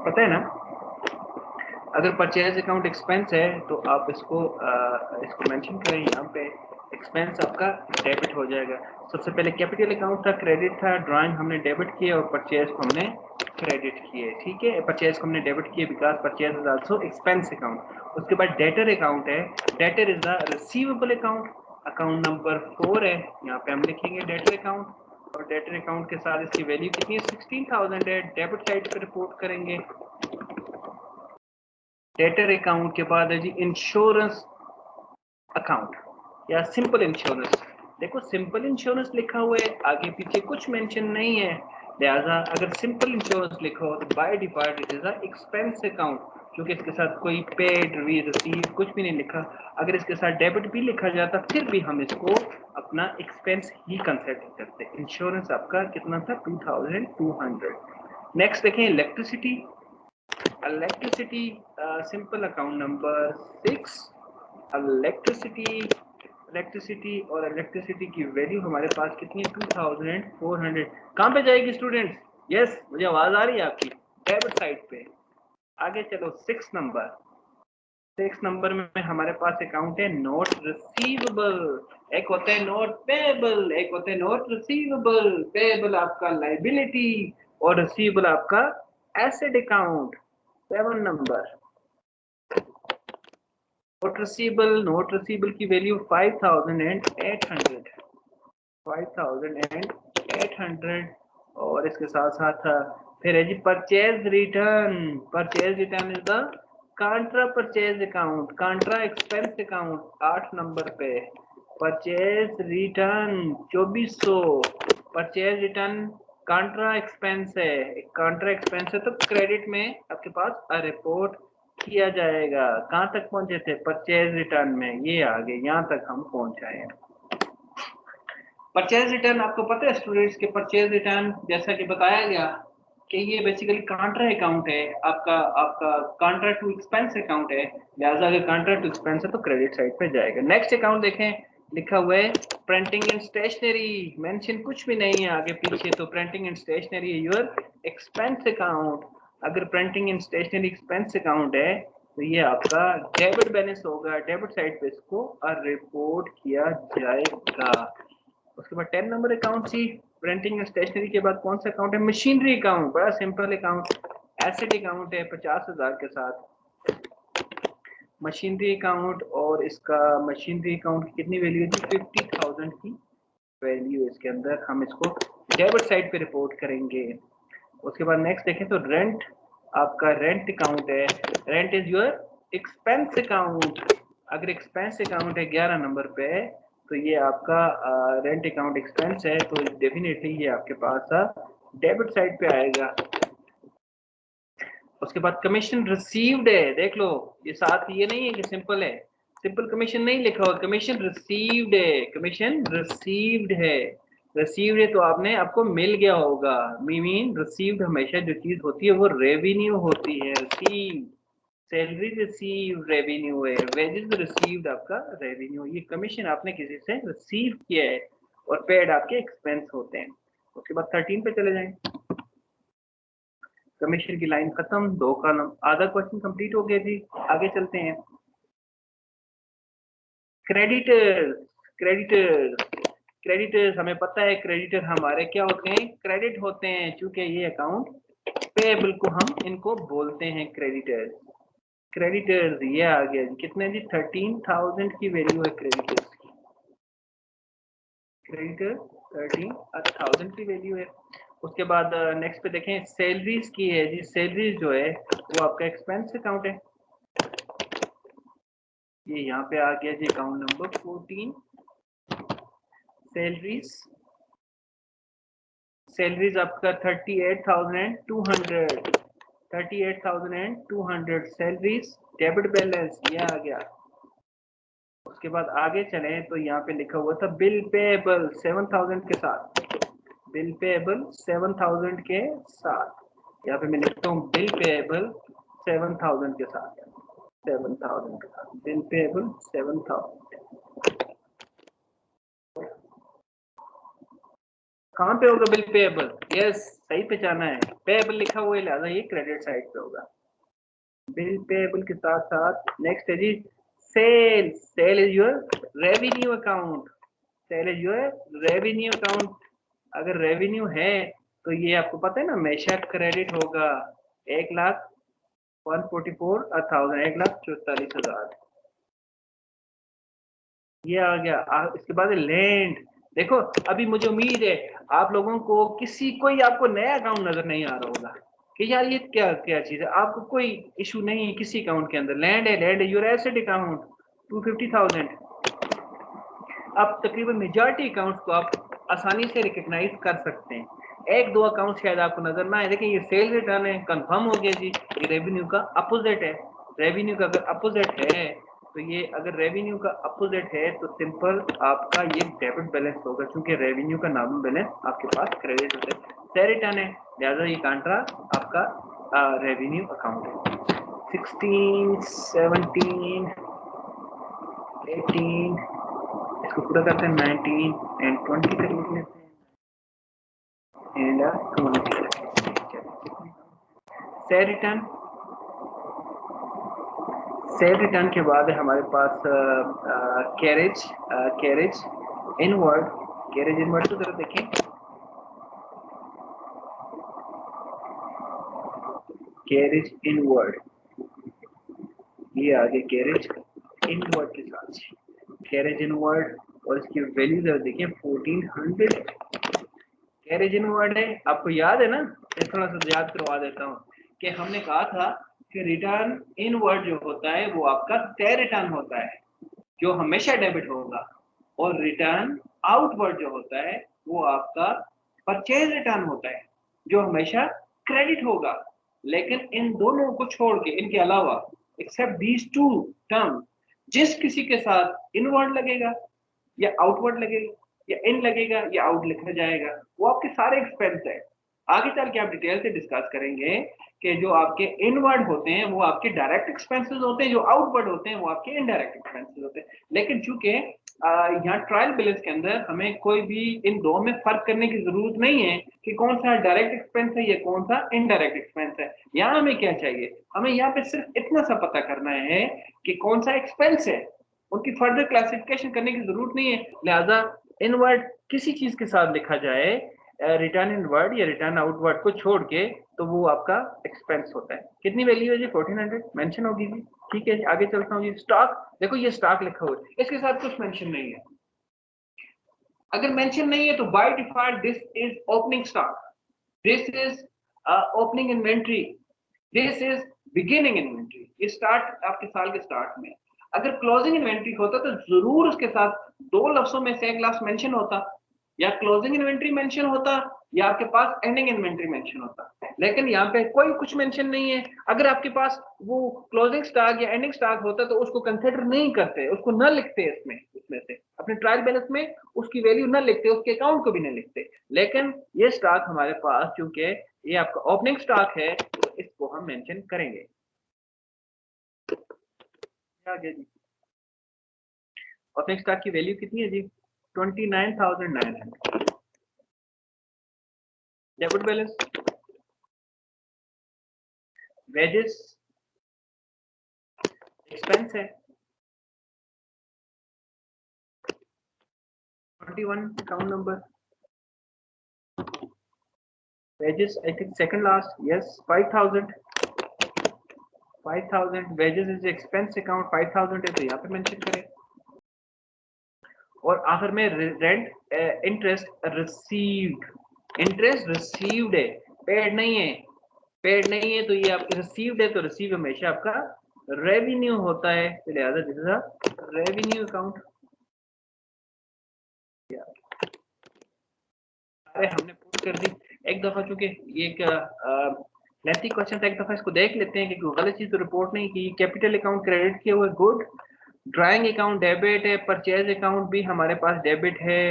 पता है ना? अगर परचेज अकाउंट एक्सपेंस है तो आप इसको मेंशन करें यहाँ पे, एक्सपेंस आपका डेबिट हो जाएगा। सबसे पहले कैपिटल अकाउंट था, क्रेडिट था, ड्राइंग हमने डेबिट किए और परचेज को हमने क्रेडिट किए। ठीक है, परचेज को हमने डेबिट किए because purchase is also expense account. उसके बाद डेटर अकाउंट है, debtor is the receivable account. Account number 4 है, यहाँ पे हम लिखेंगे डेटर अकाउंट, और डेटर अकाउंट के साथ इसकी वैल्यू कितनी है? 16,000 है। डेबिट साइड पे रिपोर्ट करेंगे। डेटर अकाउंट के बाद है जी इंश्योरेंस अकाउंट या सिंपल इंश्योरेंस। देखो सिंपल इंश्योरेंस लिखा हुआ है, आगे पीछे कुछ मेंशन नहीं है, लिहाजा अगर सिंपल इंश्योरेंस लिखो तो by default it is a expense account, क्योंकि इसके साथ कोई पेड रिसीव कुछ भी नहीं लिखा। अगर इसके साथ डेबिट भी लिखा जाता फिर भी हम इसको अपना एक्सपेंस ही कंसिडर करते। इंश्योरेंस आपका कितना था? 2,200। नेक्स्ट देखें electricity. Electricity simple account number 6 electricity और इलेक्ट्रिसिटी की वैल्यू हमारे पास कितनी है 2400। कहाँ पे जाएगी स्टूडेंट्स? यस मुझे आवाज आ रही है आपकी, डेबिट साइड पे। आगे चलो 6 नंबर में हमारे पास अकाउंट है नोट रिसीवेबल। एक होता है नोट पेएबल, एक होता है नोट रिसीवेबल। पेएबल आपका लायबिलिटी और रिसीवेबल आपका asset account. 7 number note receivable की वैल्यू 5800 और इसके साथ साथ फिर है जी purchase return is the contra purchase account, contra expense account 8 number पे। Purchase return 2400, purchase return contra expense है, कांट्रा एक्सपेंस है तो क्रेडिट में आपके पास रिपोर्ट किया जाएगा। कहां तक पहुंचे थे? परचेज रिटर्न में, ये आगे यहां तक हम पहुंच आए हैं। परचेज रिटर्न आपको पता है स्टूडेंट्स के परचेज रिटर्न जैसा कि बताया गया कि ये बेसिकली कांट्रा अकाउंट है, आपका कांट्रा टू एक्सपेंस अकाउंट है, लिहाजा अगर कांट्रा टू एक्सपेंस है तो क्रेडिट साइड पे जाएगा। नेक्स्ट अकाउंट देखें, लिखा हुआ है प्रिंटिंग एंड स्टेशनरी, मेंशन कुछ भी नहीं है आगे पीछे, तो printing and stationery your expense account. अगर printing and stationery expense account है तो ये आपका डेबिट बैलेंस होगा, डेबिट साइड पे इसको रिपोर्ट किया जाएगा। उसके बाद 10 number account see, printing and stationery के बाद कौन सा अकाउंट है? मशीनरी अकाउंट, बड़ा सिंपल अकाउंट, एसेट अकाउंट है 50,000 के साथ मशीनरी अकाउंट। और इसका मशीनरी अकाउंट की कितनी वैल्यू है? 50,000 की वैल्यू इसके अंदर, हम इसको डेबिट साइड पे रिपोर्ट करेंगे। उसके बाद नेक्स्ट देखें तो रेंट, आपका रेंट अकाउंट है, rent is your expense account. अगर एक्सपेंस अकाउंट है 11 नंबर पे तो ये आपका रेंट अकाउंट एक्सपेंस है तो डेफिनेटली ये आपके पास डेबिट साइड पे आएगा। उसके बाद कमीशन रिसीव्ड है, देख लो ये साथ ये नहीं है कि सिंपल है, सिंपल कमीशन नहीं लिखा हुआ, कमीशन रिसीव्ड है, कमीशन रिसीव्ड है। रिसीव्ड है तो आपने आपको मिल गया होगा, मीन रिसीव्ड हमेशा जो चीज होती है वो रेवेन्यू होती है। रिसीव्ड सैलरी रिसीव रेवेन्यू है, वेजेस रिसीव्ड आपका रेवेन्यू, ये कमीशन आपने किसी से रिसीव किया है और पेड आपके एक्सपेंस होते हैं। उसके बाद 13 पे चले जाएं, कमीशन की लाइन खत्म, 2 कॉलम, आधा क्वेश्चन कंप्लीट हो गया जी। आगे चलते हैं, क्रेडिटर्स। क्रेडिटर्स हमें पता है क्रेडिटर हमारे क्या होते हैं? क्रेडिट होते हैं, चूंकि ये अकाउंट पेएबल को हम इनको बोलते हैं क्रेडिटर्स। क्रेडिटर्स ये आ गया जी, कितने जी? 13,000 की वैल्यू है क्रेडिटर्स की, क्रेडिटर 13,000 की वैल्यू है। उसके बाद नेक्स्ट पे देखें सैलरीज की है जी, सैलरीज जो है वो आपका एक्सपेंस अकाउंट है, ये यहाँ पे आ गया जी अकाउंट नंबर 14। सैलरीज आपका 38,200 सैलरीज, डेबिट बैलेंस ये आ गया। उसके बाद आगे चले तो यहाँ पे लिखा हुआ था बिल पेएबल 7,000 के साथ, बिल पेएबल 7,000 के साथ, यहाँ पे मैं लिखता हूँ बिल पेएबल 7,000 के साथ, 7,000 के साथ बिल पेएबल 7,000। कहाँ पे होगा बिल पेएबल? यस सही पहचाना है, पेएबल लिखा हुआ है लिहाजा ये क्रेडिट साइड पे होगा। बिल पेएबल के साथ साथ नेक्स्ट है जी sale, sale is your revenue account, sale is your revenue account. अगर रेवेन्यू है तो ये आपको पता है ना हमेशा क्रेडिट होगा, 1,44,000, 1,44,000 ये आ गया। इसके बाद लैंड, देखो अभी मुझे उम्मीद है आप लोगों को किसी कोई आपको नया अकाउंट नजर नहीं आ रहा होगा कि यार ये क्या क्या चीज है, आपको कोई इशू नहीं है किसी अकाउंट के अंदर। लैंड है, लैंड है योर एसेट अकाउंट 250,000। अब तकरीबन मेजॉरिटी अकाउंट्स को आप आसानी से रिकग्नाइज कर सकते हैं, एक दो अकाउंट शायद आपको नजर ना आए। देखिए ये सेल रिटर्न है, कंफर्म हो गया जी, ये रेवेन्यू का अपोजिट है, रेवेन्यू का अगर अपोजिट है तो ये अगर रेवेन्यू का अपोजिट है तो सिंपल आपका ये डेबिट बैलेंस होगा, क्योंकि रेवेन्यू का नॉमिनल बैलेंस आपके पास क्रेडिट होता है, से रिटर्न है, लिहाजा ये कांट्रा आपका रेवेन्यू अकाउंट है। 16, 17, 18, इसको पूरा करते हैं 19 एंड 20 तक लिख लेते हैं एंड 20। से रिटर्न के बाद हमारे पास कैरेज इनवर्ड की तरफ देखें। कैरेज इनवर्ड, ये आगे कैरेज इनवर्ड के साथ कैरेज इनवर्ड और इसकी वैल्यू जरा देखें 1400। कैरेज इनवर्ड है, आपको याद है ना, मैं थोड़ा सा याद करवा देता हूँ कि हमने कहा था कि रिटर्न इनवर्ड जो होता है वो आपका से रिटर्न होता है जो हमेशा डेबिट होगा, और रिटर्न आउटवर्ड जो होता है वो आपका परचेज रिटर्न होता है जो हमेशा क्रेडिट होगा। लेकिन इन दोनों को छोड़ के, इनके अलावा एक्सेप्ट दीज टू टर्म, जिस किसी के साथ इनवर्ड लगेगा या आउटवर्ड लगेगा या इन लगेगा या आउट लिखा जाएगा, वो आपके सारे एक्सपेंस है। आगे चल के आप डिटेल से डिस्कस करेंगे कि जो आपके इनवर्ड होते हैं वो आपके डायरेक्ट एक्सपेंसेस होते हैं, जो आउटवर्ड होते हैं वो आपके इनडायरेक्ट एक्सपेंसेस होते हैं। लेकिन चूंकि यहाँ ट्रायल बैलेंस के अंदर हमें कोई भी इन दो में फर्क करने की जरूरत नहीं है कि कौन सा डायरेक्ट एक्सपेंस है या कौन सा इनडायरेक्ट एक्सपेंस है। यहाँ हमें क्या चाहिए, हमें यहाँ पे सिर्फ इतना सा पता करना है कि कौन सा एक्सपेंस है, उनकी फर्दर क्लासिफिकेशन करने की जरूरत नहीं है। लिहाजा इनवर्ड किसी चीज के साथ लिखा जाए, रिटर्न इनवर्ड या रिटर्न आउटवर्ड को छोड़ के, तो वो आपका एक्सपेंस होता है। कितनी वैल्यू है जी? 1400 मेंशन होगी जी। ठीक है जी, आगे चलता हूँ जी। स्टॉक, देखो ये स्टॉक लिखा हुआ है, इसके साथ कुछ मेंशन नहीं है। अगर मेंशन नहीं है तो by default this is opening stock, this is opening inventory, this is beginning inventory. ये स्टार्ट आपके साल के स्टार्ट में। अगर क्लोजिंग इन्वेंट्री होता तो जरूर उसके साथ दो लफ्जों में से एक लफ्ज मेंशन होता, या क्लोजिंग इन्वेंट्री मेंशन होता या आपके पास एंडिंग इन्वेंट्री मेंशन होता। लेकिन यहाँ पे कोई कुछ मेंशन नहीं है। अगर आपके पास वो क्लोजिंग स्टॉक या एंडिंग स्टॉक होता तो उसको कंसिडर नहीं करते, उसको न लिखते इसमें से अपने ट्रायल बैलेंस में उसकी वैल्यू न लिखते, उसके अकाउंट को भी न लिखते। लेकिन ये स्टॉक हमारे पास चूंकि ये आपका ओपनिंग स्टॉक है तो इसको हम मेंशन करेंगे। आगे जी, ओपनिंग स्टॉक की वैल्यू कितनी है जी? 29,900। डेबिट बैलेंस, वेजेस एक्सपेंस है 21 account number, wages I think second last, yes 5,000 wages is expense account 5,000 है तो यहाँ पे मेंशन करें। और आखिर में rent interest received, interest received है, पेड नहीं है, पेड नहीं है तो ये आपके रिसीव्ड है, तो रिसीव हमेशा आपका रेवेन्यू होता है, तो लिहाजा this is a revenue account. अरे हमने पुट कर दी एक दफा, चूंकि ये एक लेंथी क्वेश्चन था, एक दफा इसको देख लेते हैं कि कोई गलत चीज तो रिपोर्ट नहीं की। कैपिटल अकाउंट क्रेडिट किया हुआ है, गुड। ड्राइंग अकाउंट डेबिट है, परचेज अकाउंट भी हमारे पास डेबिट है,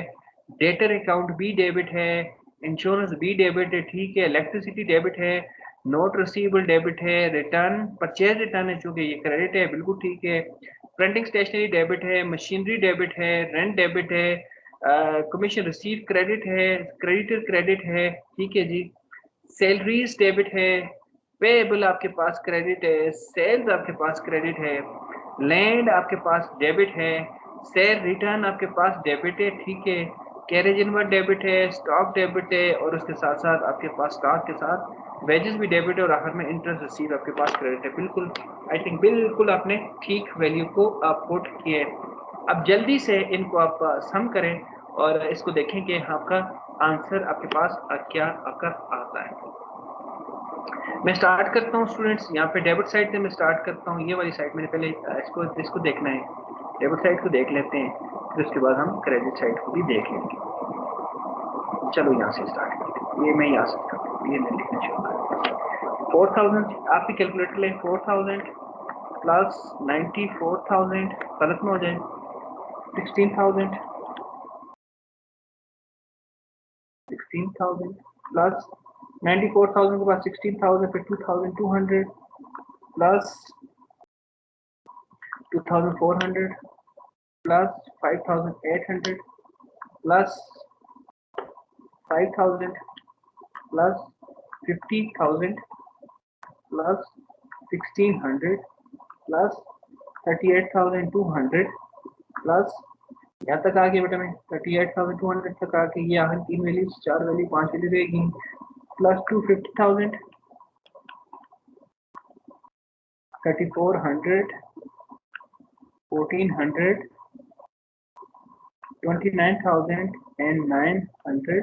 डेटर अकाउंट भी डेबिट है, इंश्योरेंस भी डेबिट है, ठीक है। इलेक्ट्रिसिटी डेबिट है, नोट रिसीवेबल डेबिट है, रिटर्न परचेज रिटर्न है चूंकि ये क्रेडिट है, बिल्कुल ठीक है। प्रिंटिंग स्टेशनरी डेबिट है, मशीनरी डेबिट है, रेंट डेबिट है, कमीशन रिसीव क्रेडिट है, क्रेडिटर क्रेडिट है, ठीक है जी। सैलरीज डेबिट है, पेएबल आपके पास क्रेडिट है, सेल्स आपके पास क्रेडिट है, लैंड आपके पास डेबिट है, शेयर रिटर्न आपके पास डेबिट है, ठीक है। कैरेज इनवर्ड डेबिट है, स्टॉक डेबिट है, और उसके साथ साथ आपके पास स्टॉक के साथ वेजेस भी डेबिट है, और आखिर में इंटरेस्ट रिसीव आपके पास क्रेडिट है। बिल्कुल आई थिंक बिल्कुल आपने ठीक वैल्यू को आप पुट किए। अब जल्दी से इनको आप सम करें और इसको देखें कि आपका आंसर आपके पास क्या आकर आता है। मैं स्टार्ट करता हूँ स्टूडेंट्स, यहाँ पे डेबिट साइड से मैं स्टार्ट करता हूँ। ये वाली साइड मैंने पहले इसको देखना है, डेबिट साइड को देख लेते हैं, फिर उसके बाद हम क्रेडिट साइड को भी देख लेंगे। चलो यहाँ से स्टार्ट करते हैं, ये मैं यहाँ से करता हूँ, ये मैं लिखना शुरू करता हूँ। 4,000 आपकी कैलकुलेटर लें, 4,000 प्लस 94,000 गलत में हो जाए 16,000 प्लस 94,000 के बाद 16,000 फिर 2,200 plus 2,400 plus 5,800 plus 5,000 plus 50,000 plus 1,600 plus 38,200 plus यहाँ तक आ गया बेटा मैं 38,200 तक आ गई। ये आखिर 3 वैल्यूज 4 वैल्यू 5 वैल्यू रहेगी प्लस 250,000 3,400 1,400 29,900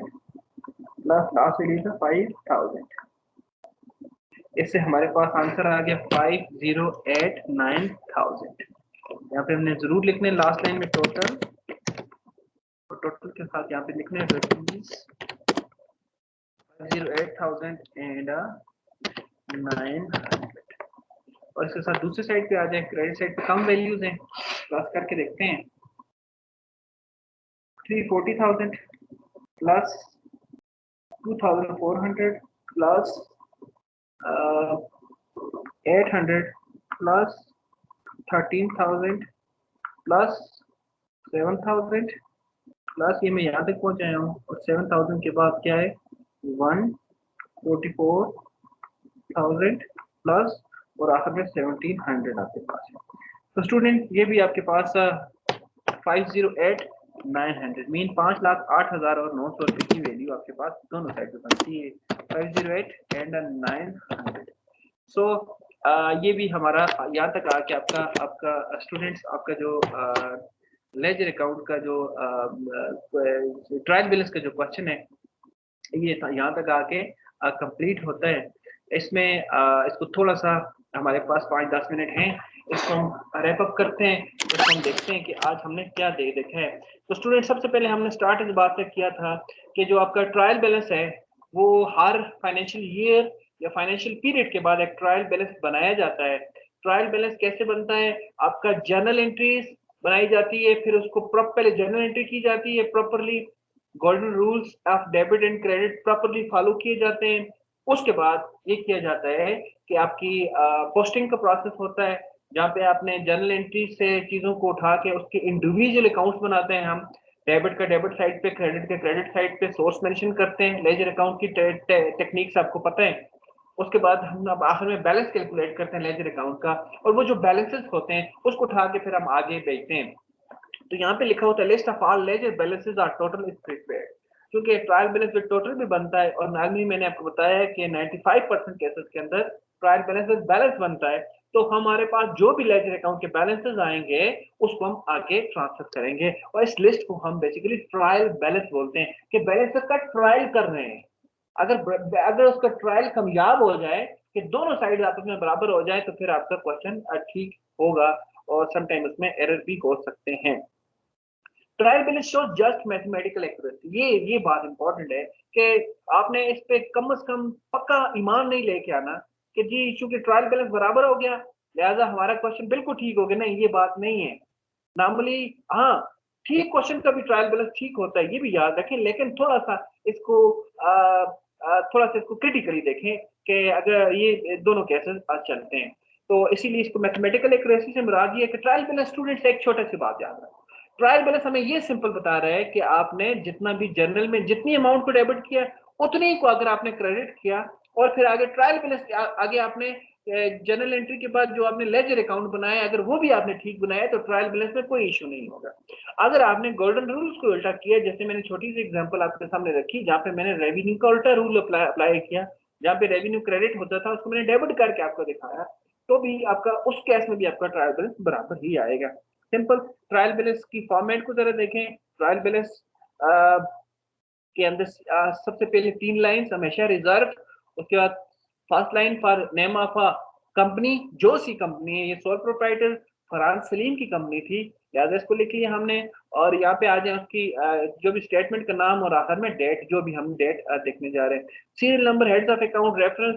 प्लस लास्ट वैल्यू था 5,000। इससे हमारे पास आंसर आ गया 5,089,000। यहाँ पे हमने जरूर लिखने लास्ट लाइन में टोटल और टोटल के साथ यहाँ पे लिखने 5,08,900 और इसके साथ दूसरी साइड पे आ जाए क्रेडिट साइड पे कम वैल्यूज हैं प्लस करके देखते हैं 340,000 plus 2,400 plus 800 plus 13,000 plus 7,000 plus ये मैं यहाँ तक पहुँच आया हूँ और 7,000 के बाद क्या है 144,000 प्लस और आखिर में 1,700 आपके पास है। तो स्टूडेंट ये भी आपके पास 5,08,900 मीन 5,08,000 और 900 रुपये की वैल्यू आपके पास दोनों साइड पे बनती है 508 एंड 900। सो ये भी हमारा यहाँ तक आके आपका स्टूडेंट्स आपका जो लेजर अकाउंट का जो ट्रायल बैलेंस का जो क्वेश्चन है ये यहाँ तक आके कंप्लीट होता है। इसमें इसको थोड़ा सा हमारे पास 5-10 मिनट हैं, इसको हम रैप अप करते हैं, इसको हम देखते हैं कि आज हमने क्या देखा है। तो स्टूडेंट सबसे पहले हमने स्टार्ट इस बात से किया था कि जो आपका ट्रायल बैलेंस है वो हर फाइनेंशियल ईयर या फाइनेंशियल पीरियड के बाद एक ट्रायल बैलेंस बनाया जाता है। ट्रायल बैलेंस कैसे बनता है? आपका जर्नल एंट्रीज बनाई जाती है, फिर उसको पहले जर्नल एंट्री की जाती है, properly golden rules of debit and credit properly follow किए जाते हैं। उसके बाद ये किया जाता है कि आपकी पोस्टिंग का प्रोसेस होता है जहाँ पे आपने जर्नल एंट्री से चीजों को उठा के उसके इंडिविजुअल अकाउंट्स बनाते हैं। हम डेबिट का डेबिट साइड पे, क्रेडिट का क्रेडिट साइड पे सोर्स मेंशन करते हैं। लेजर अकाउंट की टेक्निक्स आपको पता है। उसके बाद हम अब आखिर में बैलेंस कैलकुलेट करते हैं लेजर अकाउंट का, और वो जो बैलेंसेस होते हैं उसको उठा के फिर हम आगे भेजते हैं। तो यहाँ पे लिखा होता है list of all ledger balances are total is prepared, क्योंकि ट्रायल बैलेंस विद टोटल भी बनता है और नॉर्मली मैंने आपको बताया है कि 95% केसेस के अंदर ट्रायल बैलेंस विद बैलेंस बनता है। तो हमारे पास जो भी लेजर अकाउंट के बैलेंसेस आएंगे उसको हम आगे ट्रांसफर करेंगे और इस लिस्ट को हम बेसिकली ट्रायल बैलेंस बोलते हैं कि बैलेंसेस का ट्रायल कर रहे हैं। अगर उसका ट्रायल कामयाब हो जाए कि दोनों साइड आपस में बराबर हो जाए तो फिर आपका क्वेश्चन ठीक होगा और समटाइम उसमें एरर भी हो सकते हैं। Trial balance show just mathematical accuracy, ये बात इंपॉर्टेंट है कि आपने इस पे कम से कम पक्का ईमान नहीं लेके आना कि जी चूंकि ट्रायल बैलेंस बराबर हो गया लिहाजा हमारा क्वेश्चन बिल्कुल ठीक हो गया। नहीं, ये बात नहीं है। नॉर्मली हाँ ठीक क्वेश्चन का भी ट्रायल बैलेंस ठीक होता है, ये भी याद रखें, लेकिन थोड़ा सा इसको क्रिटिकली देखें कि अगर ये दोनों केसेस चलते हैं तो इसीलिए इसको मैथमेटिकल एक्यूरेसी से मुराद ये है कि ट्रायल बैलेंस स्टूडेंट्स एक छोटा सी बात याद रखें। ट्रायल बैलेंस हमें ये सिंपल बता रहा है कि आपने जितना भी जर्नल में जितनी अमाउंट को डेबिट किया उतनी को अगर आपने क्रेडिट किया और फिर आगे ट्रायल बैलेंस आगे आपने जर्नल एंट्री के बाद जो आपने लेजर अकाउंट बनाया अगर वो भी आपने ठीक बनाया तो ट्रायल बैलेंस में कोई इशू नहीं होगा। अगर आपने गोल्डन रूल्स को उल्टा किया, जैसे मैंने छोटी सी एग्जांपल आपके सामने रखी जहां पे मैंने रेवेन्यू का उल्टा रूल अप्लाई किया, जहां पे रेवेन्यू क्रेडिट होता था उसको मैंने डेबिट करके आपको दिखाया, तो भी आपका उस केस में भी आपका ट्रायल बैलेंस बराबर ही आएगा। सिंपल ट्रायल बैलेंस की फॉर्मेट को जरा देखें। ट्रायल बैलेंस के अंदर सबसे पहले 3 लाइन हमेशा रिजर्व, उसके बाद first line for name of a company, जो सी कंपनी है, ये सोल प्रोप्राइटर फरहान सलीम की कंपनी थी, लिहाजा इसको लिख लिया हमने। और यहाँ पे आ जाए उसकी जो भी स्टेटमेंट का नाम और आखिर में डेट, जो भी हम डेट देखने जा रहे हैं, serial number, heads of account, reference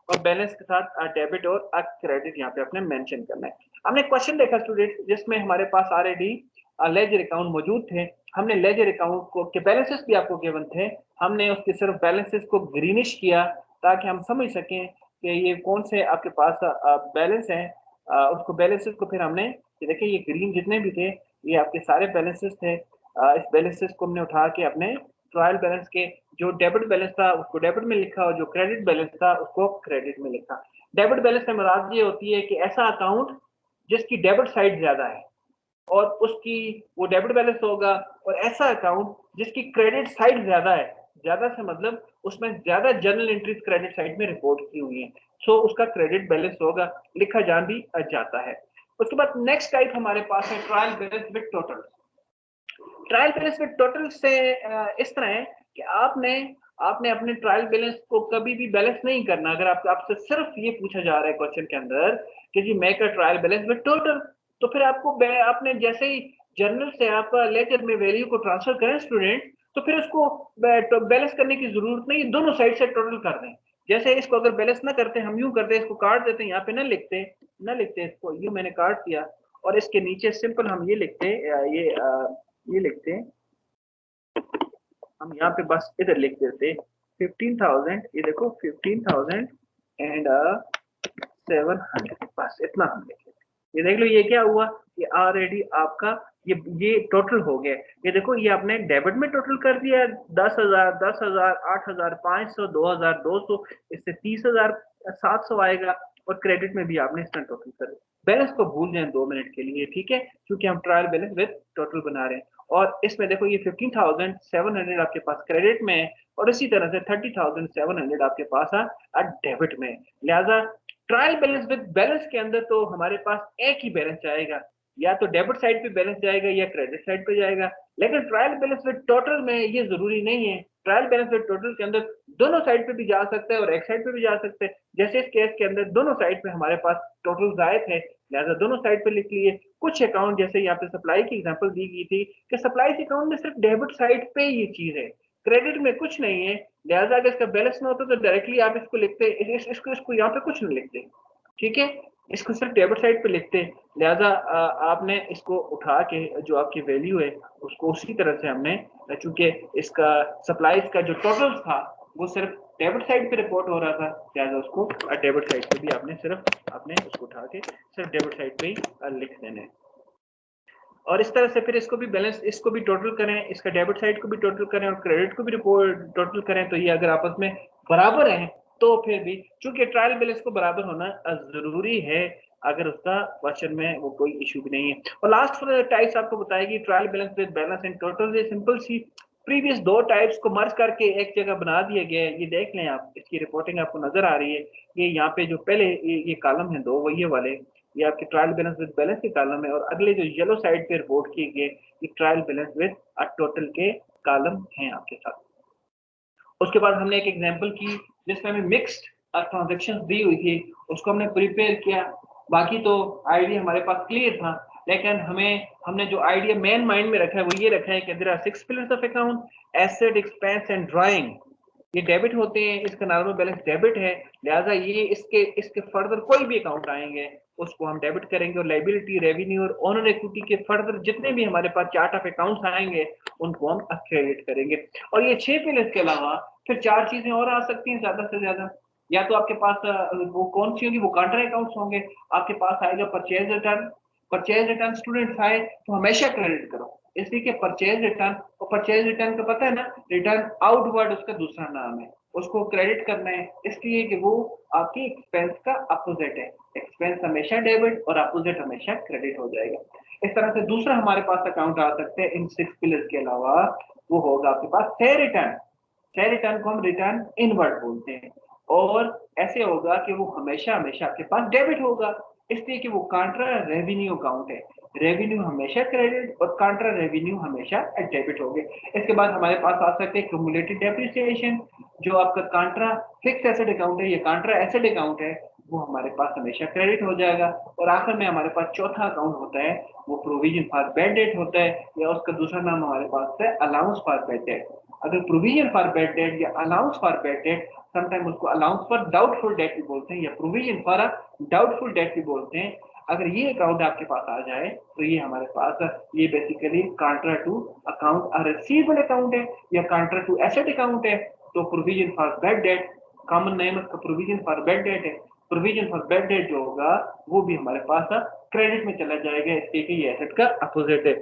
और बैलेंस के साथ डेबिट और क्रेडिट यहाँ पे आपने मेंशन करना है। हमने क्वेश्चन देखा स्टूडेंट जिसमें हमारे पास ऑलरेडी लेजर अकाउंट मौजूद थे। हमने लेजर अकाउंट को के बैलेंसेस भी आपको गिवन थे, हमने उसके सिर्फ बैलेंसेस को ग्रीनिश किया ताकि हम समझ सकें कि ये कौन से आपके पास बैलेंस हैं। उसको बैलेंसेस को फिर हमने देखिए ये ग्रीन जितने भी थे ये आपके सारे बैलेंसेस थे। इस बैलेंसेस को हमने उठा के अपने ट्रायल बैलेंस के जो डेबिट बैलेंस था उसको डेबिट में लिखा और जो क्रेडिट बैलेंस था उसको क्रेडिट में लिखा। डेबिट बैलेंस में मुराद ये होती है कि ऐसा अकाउंट जिसकी डेबिट साइड ज्यादा है और उसकी वो डेबिट बैलेंस होगा, और ऐसा अकाउंट जिसकी क्रेडिट साइड ज्यादा है, ज्यादा से मतलब उसमें ज्यादा जर्नल एंट्रीज क्रेडिट साइड में रिपोर्ट की हुई है, सो उसका क्रेडिट बैलेंस होगा, लिखा जान भी जाता है। उसके बाद नेक्स्ट टाइप हमारे पास है trial balance with total. Trial balance with total से इस तरह है कि आपने अपने ट्रायल बैलेंस को कभी भी बैलेंस नहीं करना। अगर आपसे सिर्फ ये पूछा जा रहा है क्वेश्चन के अंदर कि जी make a trial balance with total, तो फिर आपने जैसे ही जर्नल से आप लेजर में वैल्यू को ट्रांसफर करें स्टूडेंट, तो फिर उसको बैलेंस करने की जरूरत नहीं, दोनों साइड से टोटल कर दें। जैसे इसको अगर बैलेंस ना करते हम यूं करते, इसको काट देते, यहाँ पे ना लिखते इसको यूं मैंने काट दिया और इसके नीचे सिंपल हम ये लिखते ये लिखते हैं, हम यहाँ पे बस इधर लिख देते 15,000, ये देखो 15,000 एंड 700, बस इतना हम लिख लेते। ये देख लो ये क्या हुआ, ये ऑलरेडी आपका ये टोटल हो गया। ये देखो ये आपने डेबिट में टोटल कर दिया 10,000, 10,000, 8,500, 2,200, इससे 30,700 आएगा, और क्रेडिट में भी आपने इसका टोटल कर दिया। बैलेंस को भूल जाए 2 मिनट के लिए, ठीक है, क्योंकि हम ट्रायल बैलेंस विद टोटल बना रहे हैं। और इसमें देखो ये 15,700 आपके पास क्रेडिट में है और इसी तरह से 30,700 आपके पास है डेबिट में। लिहाजा ट्रायल बैलेंस विद बैलेंस के अंदर तो हमारे पास एक ही बैलेंस जाएगा, या तो डेबिट साइड पे बैलेंस जाएगा या क्रेडिट साइड पे जाएगा। लेकिन ट्रायल बैलेंस विद टोटल में ये जरूरी नहीं है। ट्रायल बैलेंस विद टोटल के अंदर दोनों साइड पे भी जा सकता है और एक साइड पे भी जा सकते हैं। जैसे इस केस के अंदर दोनों साइड पे हमारे पास टोटल जायद है, लिहाजा दोनों साइड पे लिख लिए। कुछ अकाउंट जैसे यहाँ पे सप्लाई की एग्जांपल दी गई थी कि सप्लाई के अकाउंट में सिर्फ डेबिट साइड पे ये चीज है, क्रेडिट में कुछ नहीं है, लिहाजा अगर इसका बैलेंस ना होता तो डायरेक्टली आप इसको लिखते, इसको यहाँ पे कुछ नहीं लिखते, ठीक है, इसको सिर्फ डेबिट साइड पे लिखते। लिहाजा आपने इसको उठा के जो आपकी वैल्यू है उसको उसी तरह से हमने, चूंकि इसका सप्लाईज का जो टोटल था वो सिर्फ डेबिट साइड पे रिपोर्ट हो रहा था, लिहाजा उसको डेबिट साइड पे भी आपने उसको उठा के सिर्फ डेबिट साइड पे ही लिख देना है। और इस तरह से फिर इसको भी बैलेंस, इसको भी टोटल करें, इसका डेबिट साइड को भी टोटल करें और क्रेडिट को भी रिपोर्ट टोटल करें, तो ये अगर आपस में बराबर हैं तो फिर भी, चूंकि ट्रायल बैलेंस को बराबर होना जरूरी है, अगर उसका क्वेश्चन में वो कोई इशू भी नहीं है। और लास्ट टाइप्स आपको बताएगी trial balance with balance and total. ये सिंपल सी प्रीवियस दो टाइप्स को मर्ज करके एक जगह बना दिया गया है। ये देख लें आप, इसकी रिपोर्टिंग आपको नजर आ रही है। ये यहाँ पे जो पहले ये कॉलम है दो, वो ये वाले, ये आपके ट्रायल बैलेंस विद बैलेंस के कॉलम है, और अगले जो येलो साइड पे रिपोर्ट किए गए ये ट्रायल बैलेंस विद टोटल के कॉलम हैं आपके साथ। उसके बाद हमने एक एग्जांपल की जिसमें हमें मिक्स्ड ट्रांजैक्शंस दी हुई थी, उसको हमने प्रिपेयर किया। बाकी तो आइडिया हमारे पास क्लियर था, लेकिन हमने जो आइडिया मेन माइंड में रखा है वो ये रखा है कि there are 6 pillars of account, asset, expense and drawing. ये डेबिट होते हैं, इसका नॉर्मल बैलेंस डेबिट है, लिहाजा ये इसके फर्दर कोई भी अकाउंट आएंगे उसको हम डेबिट करेंगे, और लाइबिलिटी, रेवेन्यू और ओनर इक्विटी के फर्दर जितने भी हमारे पास चार्ट ऑफ अकाउंट्स आएंगे उनको हम क्रेडिट करेंगे। और ये 6 पिलर्स के अलावा फिर 4 चीजें और आ सकती हैं ज्यादा से ज्यादा। या तो आपके पास वो कौन सी होगी, वो कॉन्ट्रा अकाउंट्स होंगे, आपके पास आएगा purchase return. Purchase return students आए तो हमेशा क्रेडिट करो, इसलिए कि परचेज रिटर्न, और परचेज रिटर्न का पता है ना, रिटर्न आउटवर्ड उसका दूसरा नाम है, उसको क्रेडिट करना है, इसलिए कि वो आपकी एक्सपेंस का अपोजिट है। एक्सपेंस हमेशा डेबिट और अपोजिट हमेशा क्रेडिट हो जाएगा। इस तरह से दूसरा हमारे पास अकाउंट आ सकते हैं इन 6 पिलर्स के अलावा, वो होगा आपके पास से रिटर्न। से रिटर्न को हम रिटर्न इनवर्ड बोलते हैं, और ऐसे होगा कि वो हमेशा हमेशा आपके पास डेबिट होगा, इसलिए कि वो कॉन्ट्रा रेवेन्यू अकाउंट है। रेवेन्यू हमेशा क्रेडिट और कॉन्ट्रा रेवेन्यू हमेशा डेबिट हो गए। इसके बाद हमारे पास आ सकते हैं क्यूमुलेटेड डेप्रिसिएशन, जो आपका कॉन्ट्रा फिक्स एसेट अकाउंट है, ये कॉन्ट्रा एसेट अकाउंट है, वो हमारे पास हमेशा क्रेडिट हो जाएगा। और आखिर में हमारे पास चौथा अकाउंट होता है, वो प्रोविजन फॉर बैड डेट होता है, या उसका दूसरा नाम हमारे पास है अलाउंस फॉर बैड डेट। अगर प्रोविजन फॉर बैड डेट या allowance for bad date, sometime उसको अलाउंस फॉर डाउटफुल डेट भी बोलते हैं या प्रोविजन फॉर डाउटफुल डेट भी बोलते हैं, अगर ये अकाउंट आपके पास आ जाए तो ये हमारे पास ये basically contra to account receivable account है या कांट्रा टू एसेट अकाउंट है। तो provision for bad debt, common name इसका प्रोविजन फॉर बैड डेट है। प्रोविजन फॉर बैड डेट जो होगा वो भी हमारे पास क्रेडिट में चला जाएगा, इसके कि ये एसेट का अपोजिट है।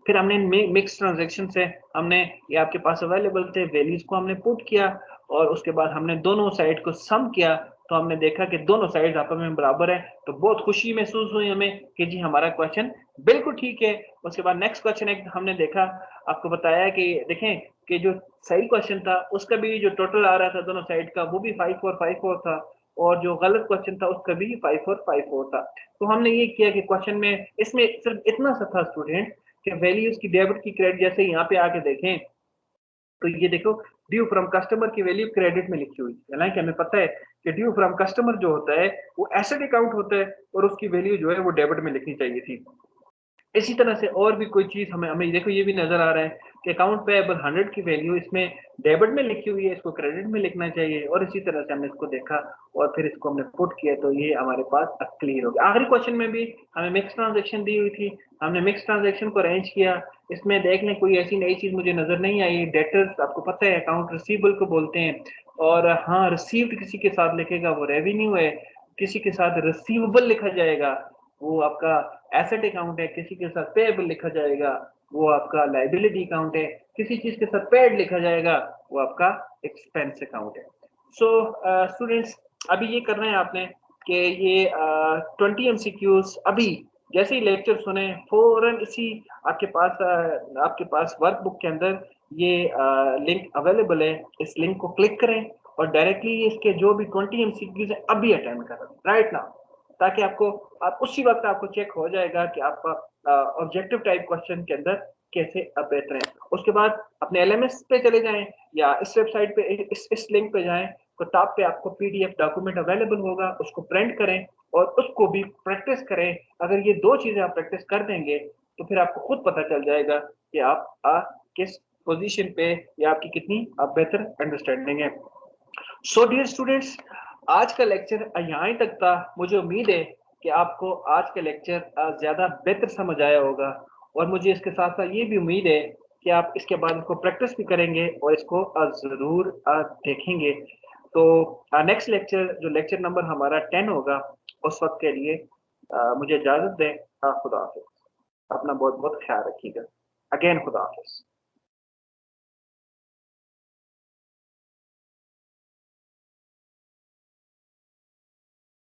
फिर हमने मिक्स ट्रांजैक्शन से हमने ये आपके पास अवेलेबल थे, वैल्यूज को हमने पुट किया और उसके बाद हमने दोनों साइड को सम किया तो हमने देखा कि दोनों साइड आपस में बराबर है। तो बहुत खुशी महसूस हुई हमें कि जी हमारा क्वेश्चन बिल्कुल ठीक है। उसके बाद नेक्स्ट क्वेश्चन एक हमने देखा, आपको बताया कि देखें कि जो सही क्वेश्चन था उसका भी जो टोटल आ रहा था दोनों साइड का वो भी 5454 था और जो गलत क्वेश्चन था उसका भी 5454 था। तो हमने ये किया कि क्वेश्चन में इसमें सिर्फ इतना सा था स्टूडेंट कि वैल्यूज की डेबिट की क्रेडिट, जैसे यहाँ पे आके देखें तो ये देखो ड्यू फ्रॉम कस्टमर की वैल्यू क्रेडिट में लिखी हुई है। हालांकि हमें पता है कि ड्यू फ्रॉम कस्टमर जो होता है वो एसेट अकाउंट होता है और उसकी वैल्यू जो है वो डेबिट में लिखनी चाहिए थी। इसी तरह से और भी कोई चीज हमें हमें देखो ये भी नजर आ रहा है कि अकाउंट पेएबल 100 की वैल्यू इसमें डेबिट में लिखी हुई है, इसको क्रेडिट में लिखना चाहिए। और इसी तरह से हमने इसको देखा और फिर इसको हमने पुट किया तो ये हमारे पास क्लियर हो गया। आखिरी क्वेश्चन में भी हमें मिक्स ट्रांजेक्शन दी हुई थी, हमने मिक्स ट्रांजेक्शन को अरेंज किया। इसमें देख लें कोई ऐसी नई चीज मुझे नजर नहीं आई। डेटर्स आपको पता है अकाउंट रिसीवेबल को बोलते हैं और हाँ रिसीव्ड किसी के साथ लिखेगा वो रेवेन्यू है, किसी के साथ रिसीवेबल लिखा जाएगा वो आपका एसेट अकाउंट है, किसी के साथ पेएबल लिखा जाएगा वो आपका लायबिलिटी अकाउंट है, किसी चीज के साथ पेड लिखा जाएगा वो आपका एक्सपेंस अकाउंट है। सो स्टूडेंट्स अभी ये करना है आपने कि ये 20 एमसीक्यूज अभी जैसे ही लेक्चर सुने फौरन इसी आपके पास वर्कबुक के अंदर ये लिंक अवेलेबल है, इस लिंक को क्लिक करें और डायरेक्टली इसके जो भी 20 एमसीक्यूज है अभी अटेंड करें राइट नाउ, ताकि आप उसी वक्त आपको चेक हो जाएगा कि आपका ऑब्जेक्टिव टाइप क्वेश्चन के अंदर कैसे बेहतर है। उसके बाद अपने एलएमएस पे चले जाएं या इस वेबसाइट पे इस लिंक पे जाएं तो टॉप पे आपको पीडीएफ डॉक्यूमेंट अवेलेबल होगा, उसको प्रिंट करें और उसको भी प्रैक्टिस करें। अगर ये दो चीजें आप प्रैक्टिस कर देंगे तो फिर आपको खुद पता चल जाएगा कि आप किस पोजीशन पे या आपकी कितनी बेहतर अंडरस्टैंडिंग है। सो डियर स्टूडेंट्स आज का लेक्चर यहाँ तक था। मुझे उम्मीद है कि आपको आज का लेक्चर ज्यादा बेहतर समझ आया होगा और मुझे इसके साथ साथ ये भी उम्मीद है कि आप इसके बाद इसको प्रैक्टिस भी करेंगे और इसको जरूर देखेंगे। तो नेक्स्ट लेक्चर जो लेक्चर नंबर हमारा 10 होगा उस वक्त के लिए मुझे इजाजत दें। खुदा हाफिज, अपना बहुत बहुत ख्याल रखिएगा। अगेन खुदा हाफिज।